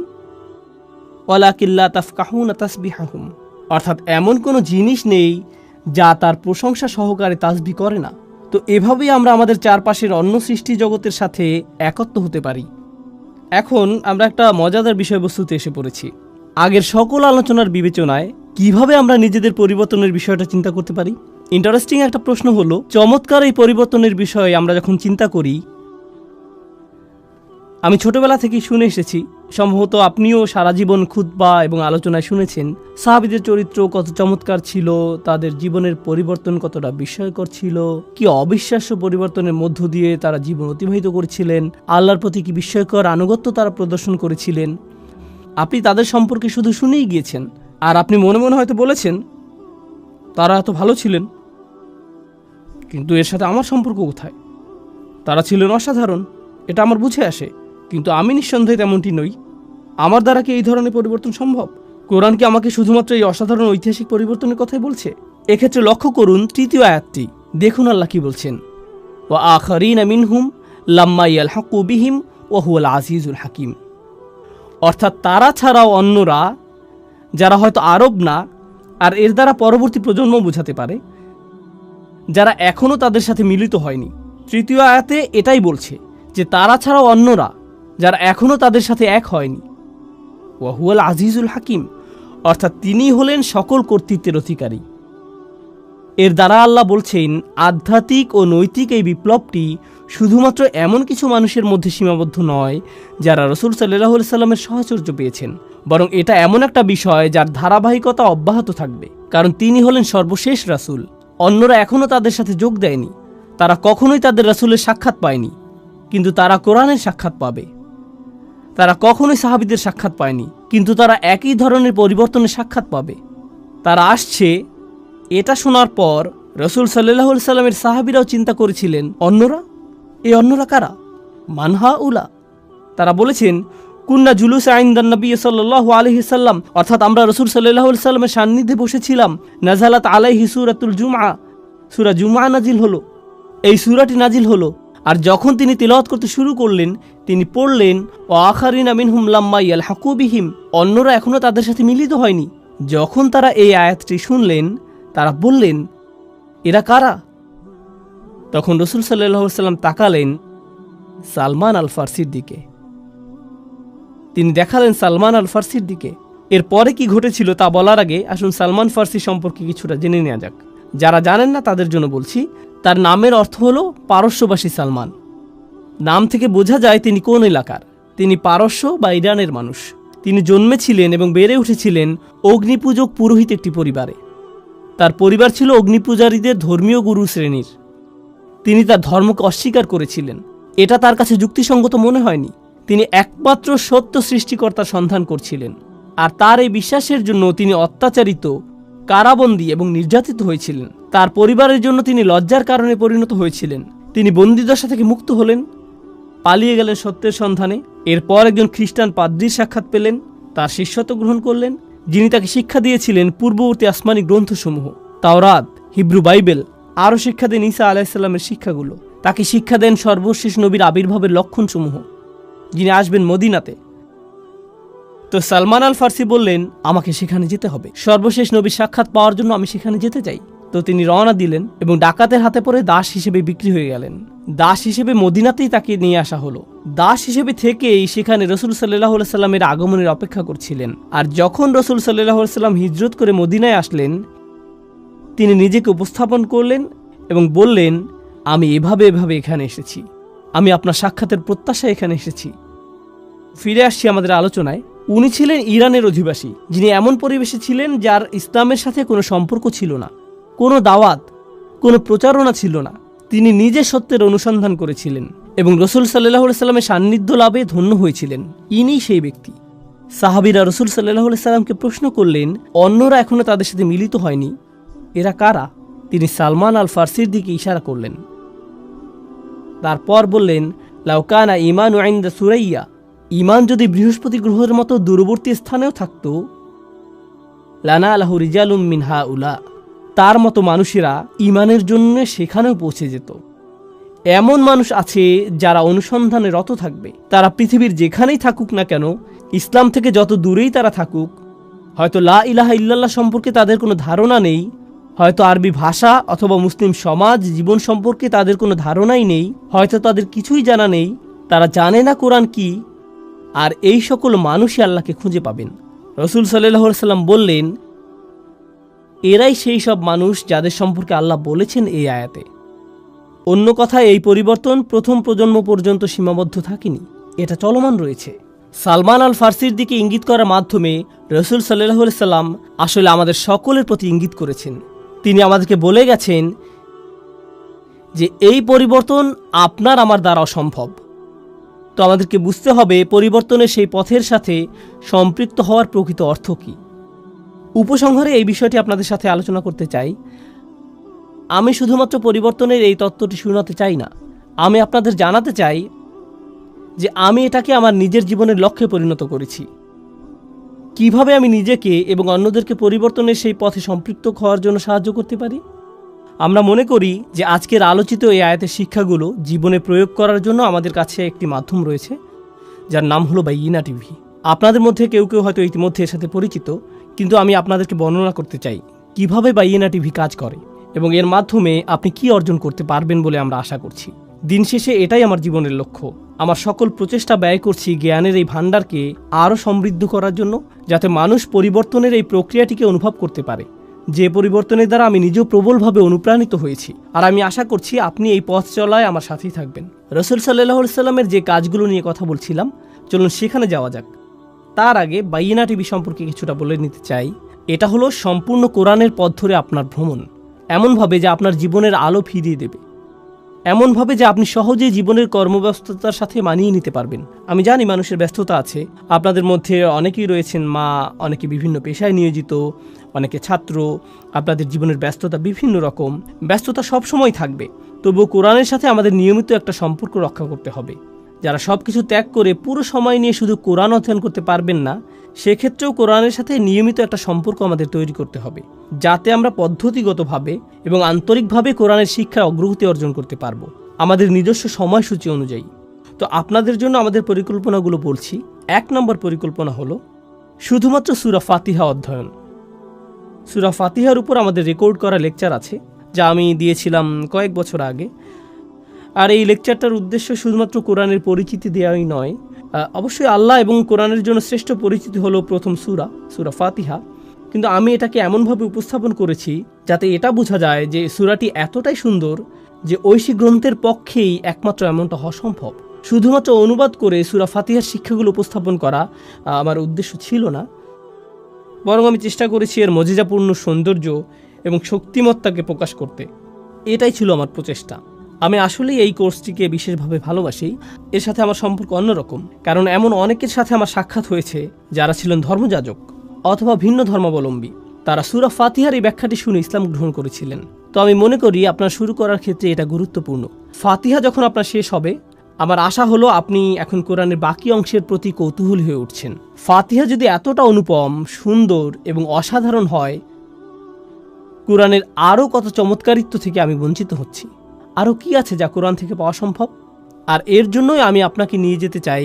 ওয়ালাকিন লা তাফকাহুনা তাসবিহাহুম, অর্থাৎ এমন কোনো জিনিস নেই যা তার প্রশংসা সহকারে তাসবিহ করে না। তো এভাবেই আমরা আমাদের চারপাশের অন্য সৃষ্টি জগতের সাথে একত্র হতে পারি। এখন আমরা একটা মজাদার বিষয়বস্তুতে এসে পড়েছি। আগের সকল আলোচনার বিবেচনায় কিভাবে আমরা নিজেদের পরিবর্তনের বিষয়টা চিন্তা করতে পারি? ইন্টারেস্টিং একটা প্রশ্ন হলো, চমৎকার এই পরিবর্তনের বিষয়ে আমরা যখন চিন্তা করি, আমি ছোটবেলা থেকেই শুনে এসেছি, সম্ভবত আপনিও সারা জীবন খুতবা এবং আলোচনায় শুনেছেন, সাহাবীদের চরিত্র কত চমৎকার ছিল, তাদের জীবনের পরিবর্তন কতটা বিস্ময়কর ছিল, কি অবিশ্বাস্য পরিবর্তনের মধ্য দিয়ে তারা জীবন অতিবাহিত করেছিলেন, আল্লাহর প্রতি কি বিস্ময়কর আনুগত্য তারা প্রদর্শন করেছিলেন। আপনি তাদের সম্পর্কে শুধু শুনেই গিয়েছেন, আর আপনি মনে মনে হয়তো বলেছেন তারা এত ভালো ছিলেন, কিন্তু এর সাথে আমার সম্পর্ক কোথায়? তারা ছিলেন অসাধারণ, এটা আমার বুঝে আসে, কিন্তু আমি নিঃসন্দেহে তেমনটি নই। আমার দ্বারা কি এই ধরনের পরিবর্তন সম্ভব? কোরআন কি আমাকে শুধুমাত্র এই অসাধারণ ঐতিহাসিক পরিবর্তনের কথাই বলছে? এক্ষেত্রে লক্ষ্য করুন তৃতীয় আয়াতটি, দেখুন আল্লাহ কি বলছেন, ওয়া আখারিনা মিনহুম লাম্মা ইয়ালহাকু বিহিম ওয়া হুয়াল আজিজুল হাকিম। অর্থাৎ তারা ছাড়াও অন্যরা, যারা হয়তো আরব না, আর এর দ্বারা পরবর্তী প্রজন্ম বোঝাতে পারে, যারা এখনও তাদের সাথে মিলিত হয়নি। তৃতীয় আয়াতে এটাই বলছে যে তারা ছাড়াও অন্যরা, যারা এখনও তাদের সাথে এক হয়নি। ওয়া হুয়াল আজিজুল হাকিম, অর্থাৎ তিনি হলেন সকল কর্তৃত্বের অধিকারী। এর দ্বারা আল্লাহ বলছেন আধ্যাত্মিক ও নৈতিক এই বিপ্লবটি শুধুমাত্র এমন কিছু মানুষের মধ্যে সীমাবদ্ধ নয় যারা রাসূল সাল্লাল্লাহু আলাইহি সাল্লামের সাহচর্য পেয়েছেন, বরং এটা এমন একটা বিষয় যার ধারাবাহিকতা অব্যাহত থাকবে, কারণ তিনি হলেন সর্বশেষ রাসূল। অন্যরা এখনও তাদের সাথে যোগ দেয়নি, তারা কখনোই তাদের রাসূলের সাক্ষাৎ পায়নি, কিন্তু তারা কোরআনের সাক্ষাৎ পাবে। তারা কখনোই সাহাবীদের সাক্ষাৎ পায়নি, কিন্তু তারা একই ধরনের পরিবর্তনের সাক্ষাৎ পাবে। তারা আসছে। এটা শোনার পর রাসূল সাল্লাল্লাহু আলাইহি সাল্লামের সাহাবীরাও চিন্তা করেছিলেন, অন্যরা? এই অন্যরা কারা? মানহা উলা। তারা বলেছেন, কুন্না জুলুস ইনদান নবী সাল্লাল্লাহু আলাইহি সাল্লাম, অর্থাৎ আমরা রাসূল সাল্লাল্লাহু আলাইহি সাল্লামের সান্নিধ্যে বসেছিলাম। নাযালাত আলাইহি সূরাতুল জুমআ, সূরা জুমআ নাজিল হলো। এই সূরাটি নাজিল হলো, আর যখন তিনি তিলাওয়াত করতে শুরু করলেন, তিনি পড়লেন, ওয়া আখারিনা মিনহুম লাম্মা ইয়ালহাকু বিহিম, অন্যরা এখনও তাদের সাথে মিলিত হয়নি। যখন তারা এই আয়াতটি শুনলেন, তারা বললেন, এরা কারা? তখন রাসূল সাল্লাল্লাহু আলাইহি সাল্লাম তাকালেন সালমান আল ফারসির দিকে। তিনি দেখালেন সালমান আল ফারসির দিকে। এরপরে কি ঘটেছিল তা বলার আগে আসুন সালমান ফারসি সম্পর্কে কিছুটা জেনে নেওয়া যাক। যারা জানেন না তাদের জন্য বলছি, তার নামের অর্থ হলো পারস্যবাসী সালমান। নাম থেকে বোঝা যায় তিনি কোন এলাকার। তিনি পারস্য বা ইরানের মানুষ। তিনি জন্মেছিলেন এবং বেড়ে উঠেছিলেন অগ্নিপূজক পুরোহিত একটি পরিবারে। তার পরিবার ছিল অগ্নিপূজারীদের ধর্মীয় গুরু শ্রেণীর। তিনি তার ধর্মকে অস্বীকার করেছিলেন। এটা তার কাছে যুক্তিসঙ্গত মনে হয়নি। তিনি একমাত্র সত্য সৃষ্টিকর্তার সন্ধান করছিলেন, আর তার এই বিশ্বাসের জন্য তিনি অত্যাচারিত, কারাবন্দী এবং নির্যাতিত হয়েছিলেন। তার পরিবারের জন্য তিনি লজ্জার কারণে পরিণত হয়েছিলেন। তিনি বন্দিদশা থেকে মুক্ত হলেন, পালিয়ে গেলেন সত্যের সন্ধানে। এরপর একজন খ্রিস্টান পাদ্রীর সাক্ষাৎ পেলেন, তার শিষ্যত্ব গ্রহণ করলেন, যিনি তাকে শিক্ষা দিয়েছিলেন পূর্ববর্তী আসমানি গ্রন্থসমূহ, তাওরাত, হিব্রু বাইবেল, আরও শিক্ষা দেন ঈসা আলাইহিস সালামের শিক্ষাগুলো। তাকে শিক্ষা দেন সর্বশেষ নবীর আবির্ভাবের লক্ষণসমূহ, যিনি আসবেন মদিনাতে। তো সালমান আল ফারসি বললেন, আমাকে সেখানে যেতে হবে, সর্বশেষ নবীর সাক্ষাৎ পাওয়ার জন্য আমি সেখানে যেতে চাই। তো তিনি রওনা দিলেন এবং ডাকাতের হাতে পড়ে দাস হিসেবে বিক্রি হয়ে গেলেন। দাস হিসেবে মদিনাতেই তাকে নিয়ে আসা হলো। দাস হিসেবে থেকেই সেখানে রাসূল সাল্লাল্লাহু আলাইহি সাল্লামের আগমনের অপেক্ষা করছিলেন। আর যখন রাসূল সাল্লাল্লাহু আলাইহি সাল্লাম হিজরত করে মদিনায় আসলেন, তিনি নিজেকে উপস্থাপন করলেন এবং বললেন, আমি এভাবে এখানে এসেছি, আমি আপনার সাক্ষাতের প্রত্যাশায় এখানে এসেছি। ফিরে আসছি আমাদের আলোচনায়। উনি ছিলেন ইরানের অধিবাসী, যিনি এমন পরিবেশে ছিলেন যার ইসলামের সাথে কোনো সম্পর্ক ছিল না, কোনো দাওয়াত, কোনো প্রচারণা ছিল না। তিনি নিজে সত্যের অনুসন্ধান করেছিলেন এবং রাসূল সাল্লাল্লাহু আলাইহি সাল্লামের সান্নিধ্য লাভে ধন্য হয়েছিলেন। ইনি সেই ব্যক্তি। সাহাবীরা রাসূল সাল্লাল্লাহু আলাইহি সাল্লামকে প্রশ্ন করলেন, অন্যরা এখনো তাদের সাথে মিলিত হয়নি, এরা কারা? তিনি সালমান আল ফারসির দিকে ইশারা করলেন। তারপর বললেন, লাউ কানা ঈমানু ইনদা সুরাইয়া, ঈমান যদি বৃহস্পতি গ্রহের মতো দূরবর্তী স্থানেও থাকতো, লানালাহু রিজালুম মিন হাউলা, তার মতো মানুষেরা ঈমানের জন্য সেখানেও পৌঁছে যেত। এমন মানুষ আছে যারা অনুসন্ধানে রত থাকবে। তারা পৃথিবীর যেখানেই থাকুক না কেন, ইসলাম থেকে যত দূরেই তারা থাকুক, হয়তো লা ইলাহা ইল্লাল্লাহ সম্পর্কে তাদের কোনো ধারণা নেই, হয়তো আরবি ভাষা অথবা মুসলিম সমাজ জীবন সম্পর্কে তাদের কোনো ধারণাই নেই, হয়তো তাদের কিছুই জানা নেই, তারা জানে না কোরআন কি, আর এই সকল মানুষই আল্লাহকে খুঁজে পাবেন। রাসূল সাল্লাল্লাহু আলাইহি সাল্লাম বললেন, এরাই সেই সব মানুষ যাদের সম্পর্কে আল্লাহ বলেছেন এই আয়াতে। অন্য কথায় এই পরিবর্তন প্রথম প্রজন্ম পর্যন্ত সীমাবদ্ধ থাকেনি। এটা চলমান রয়েছে। সালমান আল ফার্সির দিকে ইঙ্গিত করার মাধ্যমে রাসূল সাল্লাল্লাহু আলাইহি সাল্লাম আসলে আমাদের সকলের প্রতি ইঙ্গিত করেছেন। তিনি আমাদেরকে বলে গেছেন যে এই পরিবর্তন আপনার আমার দ্বারা অসম্ভব। তো আমাদেরকে বুঝতে হবে পরিবর্তনের সেই পথের সাথে সম্পৃক্ত হওয়ার প্রকৃত অর্থ কী। উপসংহারে এই বিষয়টি আপনাদের সাথে আলোচনা করতে চাই। আমি শুধুমাত্র পরিবর্তনের এই তত্ত্বটি শোনাতে চাই না, আমি আপনাদের জানাতে চাই যে আমি এটাকে আমার নিজের জীবনের লক্ষ্যে পরিণত করেছি। কিভাবে আমি নিজেকে এবং অন্যদেরকে পরিবর্তনের সেই পথে সম্পৃক্ত হওয়ার জন্য সাহায্য করতে পারি। আমরা মনে করি যে আজকের আলোচিত এই আয়াতের শিক্ষাগুলো জীবনে প্রয়োগ করার জন্য আমাদের কাছে একটি মাধ্যম রয়েছে, যার নাম হলো বাইয়িনা টিভি। আপনাদের মধ্যে কেউ কেউ হয়তো ইতিমধ্যে এর সাথে পরিচিত, কিন্তু আমি আপনাদেরকে বর্ণনা করতে চাই কিভাবে বাইয়িনা টিভি কাজ করে এবং এর মাধ্যমে আপনি কি অর্জন করতে পারবেন বলে আমরা আশা করছি। দিন শেষে এটাই আমার জীবনের লক্ষ্য। আমার সকল প্রচেষ্টা ব্যয় করছি জ্ঞানের এই ভাণ্ডারকে আরও সমৃদ্ধ করার জন্য, যাতে মানুষ পরিবর্তনের এই প্রক্রিয়াটিকে অনুভব করতে পারে, যে পরিবর্তনের দ্বারা আমি নিজেও প্রবলভাবে অনুপ্রাণিত হয়েছি। আর আমি আশা করছি আপনি এই পথ চলায় আমার সাথেই থাকবেন। রাসূল সাল্লাল্লাহু আলাইহি সাল্লামের যে কাজগুলো নিয়ে কথা বলছিলাম, চলুন সেখানে যাওয়া যাক। তার আগে বাইয়িনা টিভি সম্পর্কে কিছুটা বলে নিতে চাই। এটা হলো সম্পূর্ণ কোরআনের পথ ধরে আপনার ভ্রমণ, এমনভাবে যে আপনার জীবনের আলো ফিরিয়ে দেবে, এমনভাবে যে আপনি সহজেই জীবনের কর্মব্যস্ততার সাথে মানিয়ে নিতে পারবেন। আমি জানি মানুষের ব্যস্ততা আছে, আপনাদের মধ্যে অনেকেই রয়েছেন মা, অনেকে বিভিন্ন পেশায় নিয়োজিত, অনেকে ছাত্র। আপনাদের জীবনের ব্যস্ততা বিভিন্ন রকম, ব্যস্ততা সবসময় থাকবে। তবুও কোরআনের সাথে আমাদের নিয়মিত একটা সম্পর্ক রক্ষা করতে হবে। যারা সব কিছু ত্যাগ করে পুরো সময় নিয়ে শুধু কোরআন অধ্যয়ন করতে পারবেন না, সেক্ষেত্রেও কোরআনের সাথে নিয়মিত একটা সম্পর্ক আমাদের তৈরি করতে হবে, যাতে আমরা পদ্ধতিগতভাবে এবং আন্তরিকভাবে কোরআনের শিক্ষায় অগ্রগতি অর্জন করতে পারবো আমাদের নিজস্ব সময়সূচি অনুযায়ী। তো আপনাদের জন্য আমাদের পরিকল্পনাগুলো বলছি। 1 নম্বর পরিকল্পনা হলো শুধুমাত্র সূরা ফাতিহা অধ্যয়ন। সূরা ফাতিহার উপর আমাদের রেকর্ড করা লেকচার আছে, যা আমি দিয়েছিলাম কয়েক বছর আগে। আর এই লেকচারটার উদ্দেশ্য শুধুমাত্র কোরআনের পরিচিতি দেওয়াই নয়। অবশ্যই আল্লাহ এবং কোরআনের জন্য শ্রেষ্ঠ পরিচিতি হলো প্রথম সূরা ফাতিহা, কিন্তু আমি এটাকে এমনভাবে উপস্থাপন করেছি যাতে এটা বোঝা যায় যে সূরাটি এতটাই সুন্দর যে ঐশী গ্রন্থের পক্ষেই একমাত্র এমনটা হওয়া সম্ভব। শুধুমাত্র অনুবাদ করে সূরা ফাতিহার শিক্ষাগুলো উপস্থাপন করা আমার উদ্দেশ্য ছিল না, বরং আমি চেষ্টা করেছি এর মজিজাপূর্ণ সৌন্দর্য এবং শক্তিমত্তাকে প্রকাশ করতে। এটাই ছিল আমার প্রচেষ্টা। আমি আসলেই এই কোর্সটিকে বিশেষভাবে ভালোবাসি। এর সাথে আমার সম্পর্ক অন্যরকম, কারণ এমন অনেকের সাথে আমার সাক্ষাৎ হয়েছে যারা ছিলেন ধর্মযাজক অথবা ভিন্ন ধর্মাবলম্বী। তারা সূরা ফাতিহার এই ব্যাখ্যাটি শুনে ইসলাম গ্রহণ করেছিলেন। তো আমি মনে করি আপনার শুরু করার ক্ষেত্রে এটা গুরুত্বপূর্ণ। ফাতিহা যখন আপনার শেষ হবে, আমার আশা হলো আপনি এখন কোরআনের বাকি অংশের প্রতি কৌতূহলী হয়ে উঠছেন। ফাতিহা যদি এতটা অনুপম, সুন্দর এবং অসাধারণ হয়, কোরআনের আরও কত চমৎকারিত্ব থেকে আমি বঞ্চিত হচ্ছি। আরও কি আছে যা কোরআন থেকে পাওয়া সম্ভব? আর এর জন্যই আমি আপনাকে নিয়ে যেতে চাই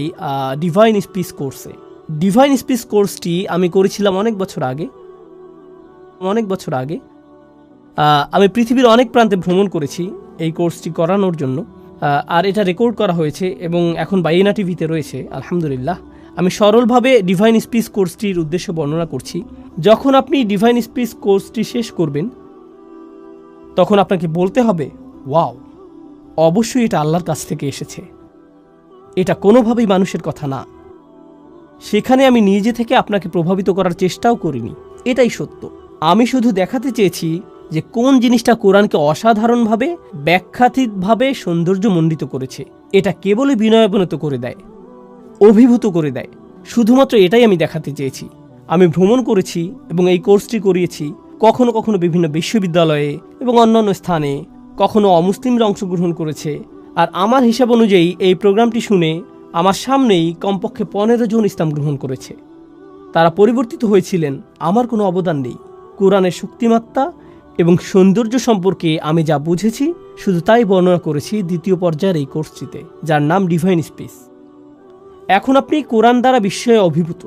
ডিভাইন স্পিচ কোর্সে। ডিভাইন স্পিচ কোর্সটি আমি করেছিলাম অনেক বছর আগে। আমি পৃথিবীর অনেক প্রান্তে ভ্রমণ করেছি এই কোর্সটি করানোর জন্য, আর এটা রেকর্ড করা হয়েছে এবং এখন বাইয়িনা টিভিতে রয়েছে আলহামদুলিল্লাহ। আমি সরলভাবে ডিভাইন স্পিচ কোর্সটির উদ্দেশ্য বর্ণনা করছি। যখন আপনি ডিভাইন স্পিচ কোর্সটি শেষ করবেন, তখন আপনাকে বলতে হবে, ওয়াও, অবশ্যই এটা আল্লাহর কাছ থেকে এসেছে, এটা কোনোভাবেই মানুষের কথা না। সেখানে আমি নিজে থেকে আপনাকে প্রভাবিত করার চেষ্টাও করিনি, এটাই সত্য। আমি শুধু দেখাতে চেয়েছি যে কোন জিনিসটা কোরআনকে অসাধারণভাবে, ব্যাখ্যাতীতভাবে সৌন্দর্যমণ্ডিত করেছে। এটা কেবলই বিনয়াবনত করে দেয়, অভিভূত করে দেয়। শুধুমাত্র এটাই আমি দেখাতে চেয়েছি। আমি ভ্রমণ করেছি এবং এই কোর্সটি করিয়েছি কখনো কখনো বিভিন্ন বিশ্ববিদ্যালয়ে এবং অন্যান্য স্থানে, কখনো অমুসলিমরা অংশগ্রহণ করেছে। আর আমার হিসাব অনুযায়ী এই প্রোগ্রামটি শুনে আমার সামনেই কমপক্ষে 15 জন ইসলাম গ্রহণ করেছে। তারা পরিবর্তিত হয়েছিলেন, আমার কোনো অবদান নেই। কোরআনের শক্তিমাত্রা এবং সৌন্দর্য সম্পর্কে আমি যা বুঝেছি শুধু তাই বর্ণনা করেছি দ্বিতীয় পর্যায়ের এই কোর্সটিতে, যার নাম ডিভাইন স্পিচ। এখন আপনি কোরআন দ্বারা বিস্ময়ে অভিভূত।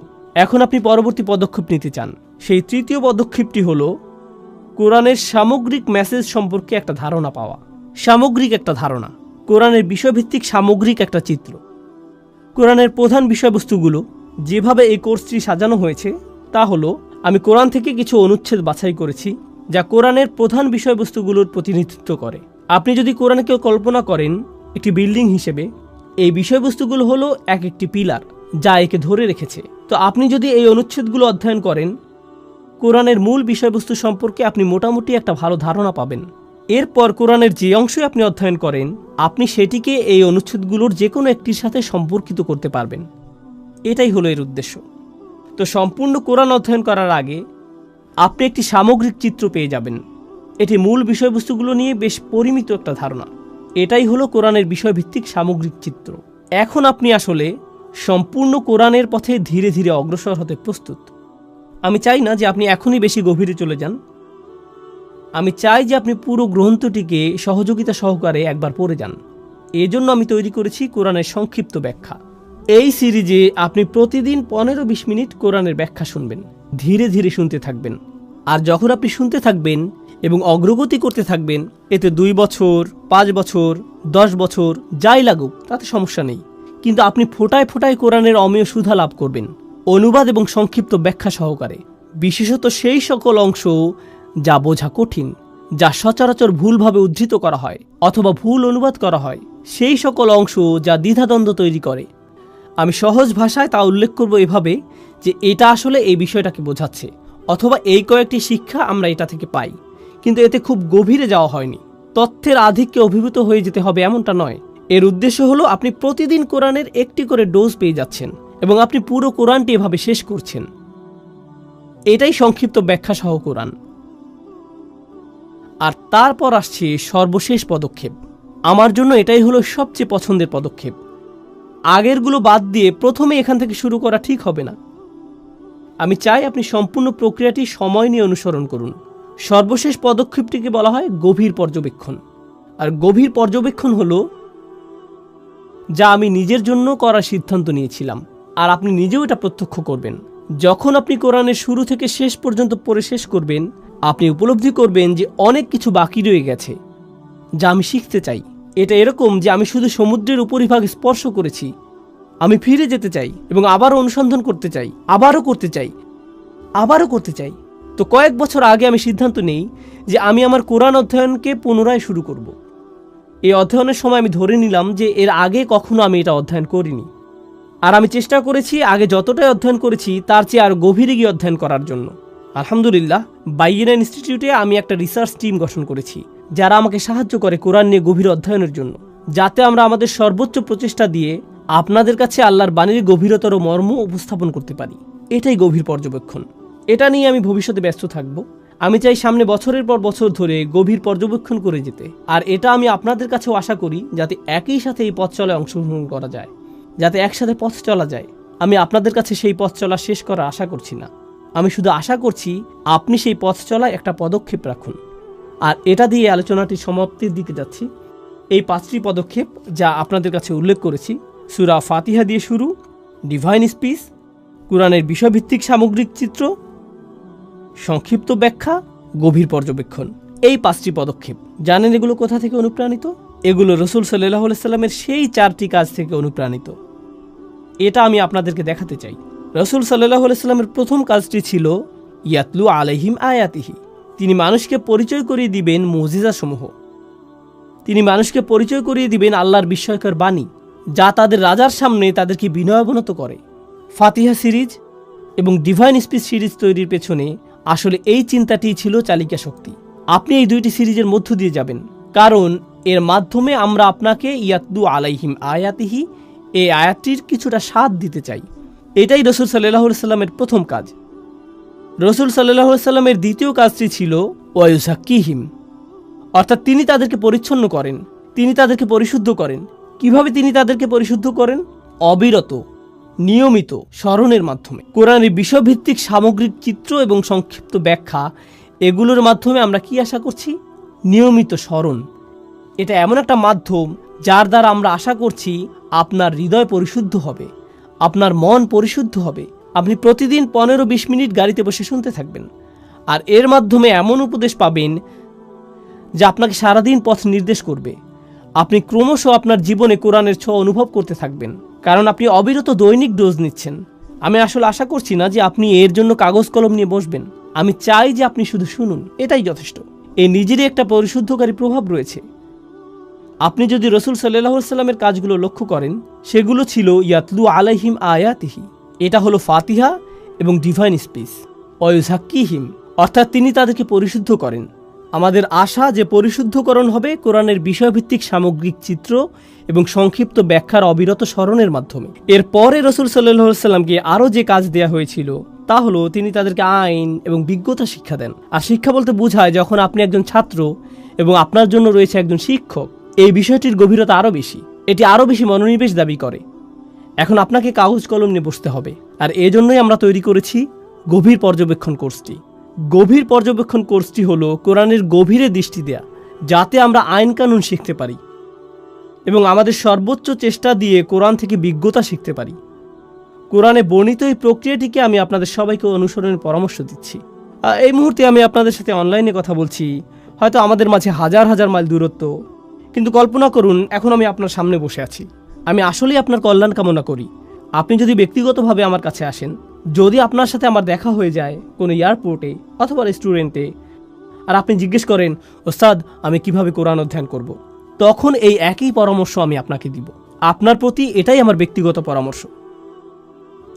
এখন আপনি পরবর্তী পদক্ষেপ নিতে চান। সেই তৃতীয় পদক্ষেপটি হলো কোরআনের সামগ্রিক মেসেজ সম্পর্কে একটা ধারণা পাওয়া। সামগ্রিক একটা ধারণা, কোরআনের বিষয়ভিত্তিক সামগ্রিক একটা চিত্র। কোরআনের প্রধান বিষয়বস্তুগুলো যেভাবে এই কোর্সটি সাজানো হয়েছে তা হলো, আমি কোরআন থেকে কিছু অনুচ্ছেদ বাছাই করেছি যা কোরআনের প্রধান বিষয়বস্তুগুলোর প্রতিনিধিত্ব করে। আপনি যদি কোরআনকে কল্পনা করেন একটি বিল্ডিং হিসেবে, এই বিষয়বস্তুগুলো হলো এক একটি পিলার যা একে ধরে রেখেছে। তো আপনি যদি এই অনুচ্ছেদগুলো অধ্যয়ন করেন, কোরআনের মূল বিষয়বস্তু সম্পর্কে আপনি মোটামুটি একটা ভালো ধারণা পাবেন। এরপর কোরআনের যে অংশই আপনি অধ্যয়ন করেন, আপনি সেটিকে এই অনুচ্ছেদগুলোর যে কোনো একটির সাথে সম্পর্কিত করতে পারবেন। এটাই হলো এর উদ্দেশ্য। তো সম্পূর্ণ কোরআন অধ্যয়ন করার আগে আপনি একটি সামগ্রিক চিত্র পেয়ে যাবেন। এটি মূল বিষয়বস্তুগুলো নিয়ে বেশ পরিমিত একটা ধারণা। এটাই হলো কোরআনের বিষয়ভিত্তিক সামগ্রিক চিত্র। এখন আপনি আসলে সম্পূর্ণ কোরআনের পথে ধীরে ধীরে অগ্রসর হতে প্রস্তুত। আমি চাই না যে আপনি এখনই বেশি গভীরে চলে যান। আমি চাই যে আপনি পুরো গ্রন্থটিকে সহযোগিতা সহকারে একবার পড়ে যান। এজন্য আমি তৈরি করেছি কোরআনের সংক্ষিপ্ত ব্যাখ্যা। এই সিরিজে আপনি প্রতিদিন 15-20 মিনিট কোরআনের ব্যাখ্যা শুনবেন। ধীরে ধীরে শুনতে থাকবেন। আর যখন আপনি শুনতে থাকবেন এবং অগ্রগতি করতে থাকবেন, এতে 2 বছর, 5 বছর, 10 বছর যাই লাগুক তাতে সমস্যা নেই। কিন্তু আপনি ফোঁটায় ফোঁটায় কোরআনের অমেয় সুধা লাভ করবেন, অনুবাদ এবং সংক্ষিপ্ত ব্যাখ্যা সহকারে। বিশেষত সেই সকল অংশ যা বোঝা কঠিন, যা সচরাচর ভুলভাবে উদ্ধৃত করা হয় অথবা ভুল অনুবাদ করা হয়, সেই সকল অংশ যা দ্বিধাদ্বন্দ্ব তৈরি করে। আমি সহজ ভাষায় তা উল্লেখ করব এভাবে যে এটা আসলে এই বিষয়টাকে বোঝাচ্ছে, অথবা এই কয়েকটি শিক্ষা আমরা এটা থেকে পাই, কিন্তু এতে খুব গভীরে যাওয়া হয়নি। তথ্যের আধিক্যে অভিভূত হয়ে যেতে হবে এমনটা নয়। এর উদ্দেশ্য হলো আপনি প্রতিদিন কোরআনের একটি করে ডোজ পেয়ে যাচ্ছেন এবং আপনি পুরো কোরআনটি এভাবে শেষ করছেন। এটাই সংক্ষিপ্ত ব্যাখ্যা সহ কোরআন। আর তারপর আসছে সর্বশেষ পদক্ষেপ। আমার জন্য এটাই হলো সবচেয়ে পছন্দের পদক্ষেপ। আগেরগুলো বাদ দিয়ে প্রথমে এখান থেকে শুরু করা ঠিক হবে না। আমি চাই আপনি সম্পূর্ণ প্রক্রিয়াটি সময় নিয়ে অনুসরণ করুন। সর্বশেষ পদক্ষেপটিকে বলা হয় গভীর পর্যবেক্ষণ। আর গভীর পর্যবেক্ষণ হলো যা আমি নিজের জন্য করার সিদ্ধান্ত নিয়েছিলাম, আর আপনি নিজেও এটা প্রত্যক্ষ করবেন। যখন আপনি কোরআনের শুরু থেকে শেষ পর্যন্ত পড়ে শেষ করবেন, আপনি উপলব্ধি করবেন যে অনেক কিছু বাকি রয়ে গেছে যা আমি শিখতে চাই। এটা এরকম যে আমি শুধু সমুদ্রের উপরিভাগ স্পর্শ করেছি। আমি ফিরে যেতে চাই এবং আবারও অনুসন্ধান করতে চাই, আবারও করতে চাই, আবারও করতে চাই। তো কয়েক বছর আগে আমি সিদ্ধান্ত নেই যে আমি আমার কোরআন অধ্যয়নকে পুনরায় শুরু করব। এই অধ্যয়নের সময় আমি ধরে নিলাম যে এর আগে কখনো আমি এটা অধ্যয়ন করিনি। আর আমি চেষ্টা করেছি আগে যতটাই অধ্যয়ন করেছি তার চেয়ে আরও গভীরে গিয়ে অধ্যয়ন করার জন্য। আলহামদুলিল্লাহ, বাইয়েনা ইনস্টিটিউটে আমি একটা রিসার্চ টিম গঠন করেছি যারা আমাকে সাহায্য করে কোরআন নিয়ে গভীর অধ্যয়নের জন্য, যাতে আমরা আমাদের সর্বোচ্চ প্রচেষ্টা দিয়ে আপনাদের কাছে আল্লাহর বাণীর গভীরতর মর্ম উপস্থাপন করতে পারি। এটাই গভীর পর্যবেক্ষণ। এটা নিয়ে আমি ভবিষ্যতে ব্যস্ত থাকব। আমি চাই সামনে বছরের পর বছর ধরে গভীর পর্যবেক্ষণ করে যেতে। আর এটা আমি আপনাদের কাছেও আশা করি যাতে একই সাথে এই পথ চলায় অংশগ্রহণ করা যায়, যাতে একসাথে পথ চলা যায়। আমি আপনাদের কাছে সেই পথ চলা শেষ করার আশা করছি না। আমি শুধু আশা করছি আপনি সেই পথ চলায় একটা পদক্ষেপ রাখুন। আর এটা দিয়ে আলোচনাটি সমাপ্তির দিকে যাচ্ছি। এই 5টি পদক্ষেপ যা আপনাদের কাছে উল্লেখ করেছি, সূরা ফাতিহা দিয়ে শুরু, ডিভাইন স্পিচ, কোরআনের বিষয়ভিত্তিক সামগ্রিক চিত্র, সংক্ষিপ্ত ব্যাখ্যা, গভীর পর্যবেক্ষণ। এই 5টি পদক্ষেপ জানেন এগুলো কোথা থেকে অনুপ্রাণিত? এগুলো রাসূল সাল্লাল্লাহু আলাইহি সাল্লামের সেই 4টি কাজ থেকে অনুপ্রাণিত। এটা আমি আপনাদেরকে দেখাতে চাই। রাসূল সাল্লাল্লাহু আলাইহি সাল্লামের প্রথম কাজটি ছিল ইয়াতলু আলাইহিম আয়াতিহি। তিনি মানুষকে পরিচয় করিয়ে দিবেন মুজিজাসমূহ। তিনি মানুষকে পরিচয় করিয়ে দিবেন আল্লাহর বিস্ময়কর বাণী, যা তাদের রাজার সামনে তাদেরকে বিনয়াবনত করে। ফাতিহা সিরিজ এবং ডিভাইন স্পিচ সিরিজ তৈরির পেছনে আসলে এই চিন্তাটিই ছিল চালিকা শক্তি। আপনি এই 2টি সিরিজের মধ্য দিয়ে যাবেন, কারণ এর মাধ্যমে আমরা আপনাকে ইয়াতলু আলাইহিম আয়াতিহি এই আয়াতটির কিছুটা স্বাদ দিতে চাই। এটাই রাসূল সাল্লাল্লাহু আলাইহি সাল্লামের প্রথম কাজ। রাসূল সাল্লাল্লাহু আলাইহি সাল্লামের দ্বিতীয় কাজটি ছিল ওয়ায়ুযাক্কিহিম, অর্থাৎ তিনি তাদেরকে পরিচ্ছন্ন করেন, তিনি তাদেরকে পরিশুদ্ধ করেন। কিভাবে তিনি তাদেরকে পরিশুদ্ধ করেন? অবিরত, নিয়মিত স্মরণের মাধ্যমে। কোরআনের বিষয়ভিত্তিক সামগ্রিক চিত্র এবং সংক্ষিপ্ত ব্যাখ্যা, এগুলোর মাধ্যমে আমরা কি আশা করছি? নিয়মিত স্মরণ। এটা এমন একটা মাধ্যম যার দ্বারা আমরা আশা করছি আপনার হৃদয় পরিশুদ্ধ হবে, আপনার মন পরিশুদ্ধ হবে। আপনি প্রতিদিন 15-20 মিনিট গাড়িতে বসে শুনতে থাকবেন, আর এর মাধ্যমে এমন উপদেশ পাবেন যা আপনাকে সারাদিন পথ নির্দেশ করবে। আপনি ক্রমশ আপনার জীবনে কোরআনের ছোঁয়া অনুভব করতে থাকবেন, কারণ আপনি অবিরত দৈনিক ডোজ নিচ্ছেন। আমি আসলে আশা করছি না যে আপনি এর জন্য কাগজ কলম নিয়ে বসবেন। আমি চাই যে আপনি শুধু শুনুন, এটাই যথেষ্ট। এই নিজেরই একটা পরিশুদ্ধকারী প্রভাব রয়েছে। আপনি যদি রাসূল সাল্লাল্লাহু আলাইহি সাল্লামের কাজগুলো লক্ষ্য করেন, সেগুলো ছিল ইয়াতলু আলাইহিম আয়াতিহি, এটা হলো ফাতিহা এবং ডিভাইন স্পিচ। ওয়ায়ুযাক্কিহিম, অর্থাৎ তিনি তাদেরকে পরিশুদ্ধ করেন। আমাদের আশা যে পরিশুদ্ধকরণ হবে কোরআনের বিষয়ভিত্তিক সামগ্রিক চিত্র এবং সংক্ষিপ্ত ব্যাখ্যার অবিরত স্মরণের মাধ্যমে। এরপরে রাসূল সাল্লাল্লাহু আলাইহি সাল্লামকে আরও যে কাজ দেয়া হয়েছিল তা হলো তিনি তাদেরকে আইন এবং বিজ্ঞতা শিক্ষা দেন। আর শিক্ষা বলতে বোঝায় যখন আপনি একজন ছাত্র এবং আপনার জন্য রয়েছে একজন শিক্ষক, এই বিষয়টির গভীরতা আরও বেশি, এটি আরও বেশি মনোনিবেশ দাবি করে। এখন আপনাকে কাগজ কলম নিয়ে বসতে হবে, আর এজন্যই আমরা তৈরি করেছি গভীর পর্যবেক্ষণ কোর্সটি। গভীর পর্যবেক্ষণ কোর্সটি হলো কোরআনের গভীরে দৃষ্টি দেয়া, যাতে আমরা আইন কানুন শিখতে পারি এবং আমাদের সর্বোচ্চ চেষ্টা দিয়ে কোরআন থেকে বিজ্ঞতা শিখতে পারি। কোরআনে বর্ণিত এই প্রক্রিয়াটিকে আমি আপনাদের সবাইকে অনুসরণের পরামর্শ দিচ্ছি। এই মুহূর্তে আমি আপনাদের সাথে অনলাইনে কথা বলছি, হয়তো আমাদের মাঝে হাজার হাজার মাইল দূরত্ব, কিন্তু কল্পনা করুন এখন আমি আপনার সামনে বসে আছি। আমি আসলেই আপনার কল্যাণ কামনা করি। আপনি যদি ব্যক্তিগতভাবে আমার কাছে আসেন, যদি আপনার সাথে আমার দেখা হয়ে যায় কোনো এয়ারপোর্টে অথবা রেস্টুরেন্টে, আর আপনি জিজ্ঞেস করেন, ওস্তাদ আমি কিভাবে কোরআন অধ্যয়ন করব, তখন এই একই পরামর্শ আমি আপনাকে দিব। আপনার প্রতি এটাই আমার ব্যক্তিগত পরামর্শ।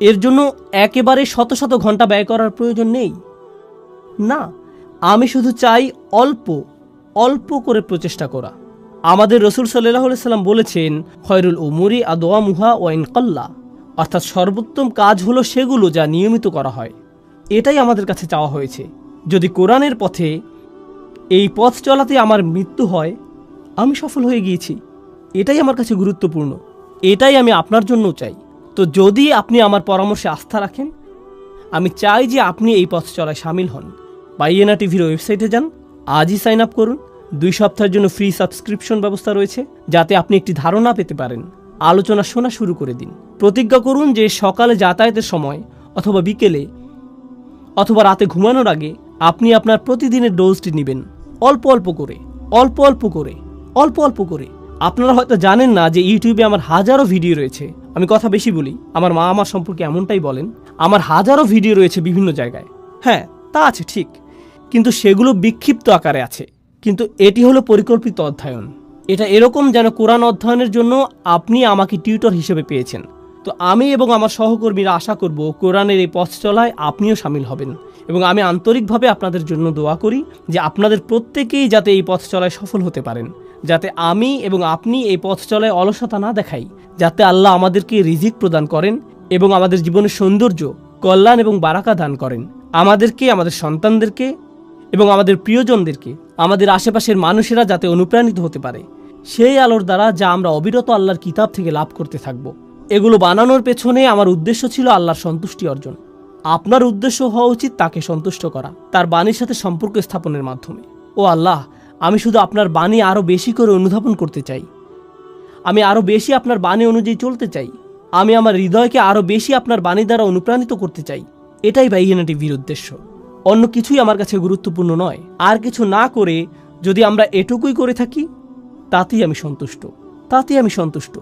এর জন্য একেবারে শত শত ঘন্টা ব্যয় করার প্রয়োজন নেই। না, আমি শুধু চাই অল্প অল্প করে প্রচেষ্টা করা। আমাদের রাসূল সাল্লাল্লাহু আলাইহি সাল্লাম বলেছেন, খয়রুল উমুরি আদওয়ামুহা ওয়া ইন কাল্লা, অর্থাৎ সর্বোত্তম কাজ হলো সেগুলো যা নিয়মিত করা হয়। এটাই আমাদের কাছে চাওয়া হয়েছে। যদি কোরআনের পথে এই পথ চলাতে আমার মৃত্যু হয়, আমি সফল হয়ে গিয়েছি। এটাই আমার কাছে গুরুত্বপূর্ণ, এটাই আমি আপনার জন্যও চাই। তো যদি আপনি আমার পরামর্শে আস্থা রাখেন, আমি চাই যে আপনি এই পথ চলায় সামিল হন। বাইয়েনা টিভির ওয়েবসাইটে যান, আজই সাইন আপ করুন। 2 সপ্তাহের জন্য ফ্রি সাবস্ক্রিপশন ব্যবস্থা রয়েছে, যাতে আপনি একটি ধারণা পেতে পারেন। আলোচনা শোনা শুরু করে দিন। প্রতিজ্ঞা করুন যে সকালে যাতায়াতের সময় অথবা বিকেলে অথবা রাতে ঘুমানোর আগে আপনি আপনার প্রতিদিনের ডোজটি নেবেন, অল্প অল্প করে অল্প অল্প করে অল্প অল্প করে। আপনারা হয়তো জানেন না যে ইউটিউবে আমার হাজারো ভিডিও রয়েছে। আমি কথা বেশি বলি, আমার মা আমার সম্পর্কে এমনটাই বলেন। আমার হাজারো ভিডিও রয়েছে বিভিন্ন জায়গায়। হ্যাঁ, তা আছে ঠিক, কিন্তু সেগুলো বিক্ষিপ্ত আকারে আছে। কিন্তু এটি হলো পরিকল্পিত অধ্যয়ন। এটা এরকম যেন কোরআন অধ্যয়নের জন্য আপনি আমাকে টিউটর হিসেবে পেয়েছেন। তো আমি এবং আমার সহকর্মীরা আশা করব কোরআনের এই পথ চলায় আপনিও সামিল হবেন, এবং আমি আন্তরিকভাবে আপনাদের জন্য দোয়া করি যে আপনাদের প্রত্যেকেই যাতে এই পথ চলায় সফল হতে পারেন, যাতে আমি এবং আপনি এই পথ চলায় অলসতা না দেখাই, যাতে আল্লাহ আমাদেরকে রিজিক প্রদান করেন এবং আমাদের জীবনের সৌন্দর্য, কল্যাণ এবং বারাকা দান করেন। আমাদেরকে, আমাদের সন্তানদেরকে এবং আমাদের প্রিয়জনদেরকে, আমাদের আশেপাশের মানুষেরা যাতে অনুপ্রাণিত হতে পারে সেই আলোর দ্বারা, যা আমরা অবিরত আল্লাহর কিতাব থেকে লাভ করতে থাকব। এগুলো বানানোর পেছনে আমার উদ্দেশ্য ছিল আল্লাহর সন্তুষ্টি অর্জন। আপনার উদ্দেশ্য হওয়া উচিত তাকে সন্তুষ্ট করা, তার বাণীর সাথে সম্পর্ক স্থাপনের মাধ্যমে। ও আল্লাহ, আমি শুধু আপনার বাণী আরও বেশি করে অনুধাবন করতে চাই। আমি আরও বেশি আপনার বাণী অনুযায়ী চলতে চাই। আমি আমার হৃদয়কে আরও বেশি আপনার বাণী দ্বারা অনুপ্রাণিত করতে চাই। এটাই বাইয়েনা টিভির উদ্দেশ্য। অন্য কিছুই আমার কাছে গুরুত্বপূর্ণ নয়। আর কিছু না করে যদি আমরা এটুকুই করে থাকি, তাতেই আমি সন্তুষ্ট, তাতেই আমি সন্তুষ্ট।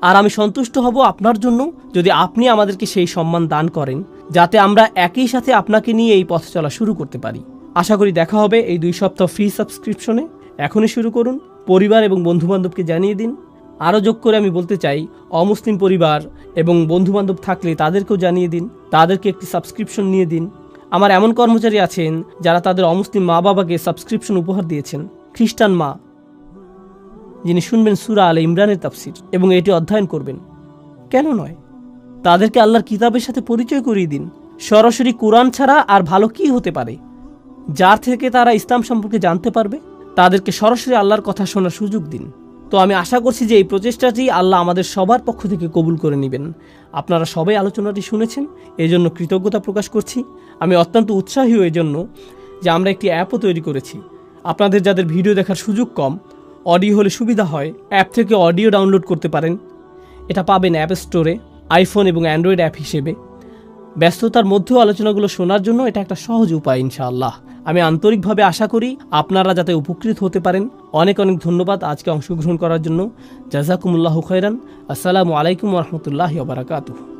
আর আমি সন্তুষ্ট হব আপনার জন্য যদি আপনি আমাদেরকে সেই সম্মান দান করেন, যাতে আমরা একই সাথে আপনাকে নিয়ে এই পথ চলা শুরু করতে পারি। আশা করি দেখা হবে এই 2 সপ্তাহ ফ্রি সাবস্ক্রিপশনে। এখনই শুরু করুন, পরিবার এবং বন্ধুবান্ধবকে জানিয়ে দিন। আরও যোগ করে আমি বলতে চাই, অমুসলিম পরিবার এবং বন্ধুবান্ধব থাকলে তাদেরকেও জানিয়ে দিন, তাদেরকে একটি সাবস্ক্রিপশন নিয়ে দিন। আমার এমন কর্মচারী আছেন যারা তাদের অমুসলিম মা বাবাকে সাবস্ক্রিপশন উপহার দিয়েছেন। খ্রিস্টান মা যিনি শুনবেন সূরা আলে ইমরানের তাফসির এবং এটি অধ্যয়ন করবেন, কেন নয়? তাদেরকে আল্লাহর কিতাবের সাথে পরিচয় করিয়ে দিন। সরাসরি কোরআন ছাড়া আর ভালো কি হতে পারে যার থেকে তারা ইসলাম সম্পর্কে জানতে পারবে? তাদেরকে সরাসরি আল্লাহর কথা শোনার সুযোগ দিন। তো আমি আশা করছি যে এই প্রচেষ্টাটি আল্লাহ আমাদের সবার পক্ষ থেকে কবুল করে নেবেন। আপনারা সবাই আলোচনাটি শুনেছেন, এজন্য কৃতজ্ঞতা প্রকাশ করছি। আমি অত্যন্ত উৎসাহী এই জন্য যে আমরা একটি অ্যাপও তৈরি করেছি। আপনাদের যাদের ভিডিও দেখার সুযোগ কম, অডিও হলে সুবিধা হয়, অ্যাপ থেকে অডিও ডাউনলোড করতে পারেন। এটা পাবেন অ্যাপ স্টোরে, আইফোন এবং অ্যান্ড্রয়েড অ্যাপ হিসেবে। ব্যস্ততার মধ্যেও আলোচনাগুলো শোনার জন্য এটা একটা সহজ উপায় ইনশাআল্লাহ। আমি আন্তরিকভাবে আশা করি আপনারা যাতে উপকৃত হতে পারেন। অনেক অনেক ধন্যবাদ আজকে অংশগ্রহণ করার জন্য। জাযাকুমুল্লাহু খাইরান। আসসালামু আলাইকুম ওয়া রাহমাতুল্লাহি ওয়া বারাকাতুহু।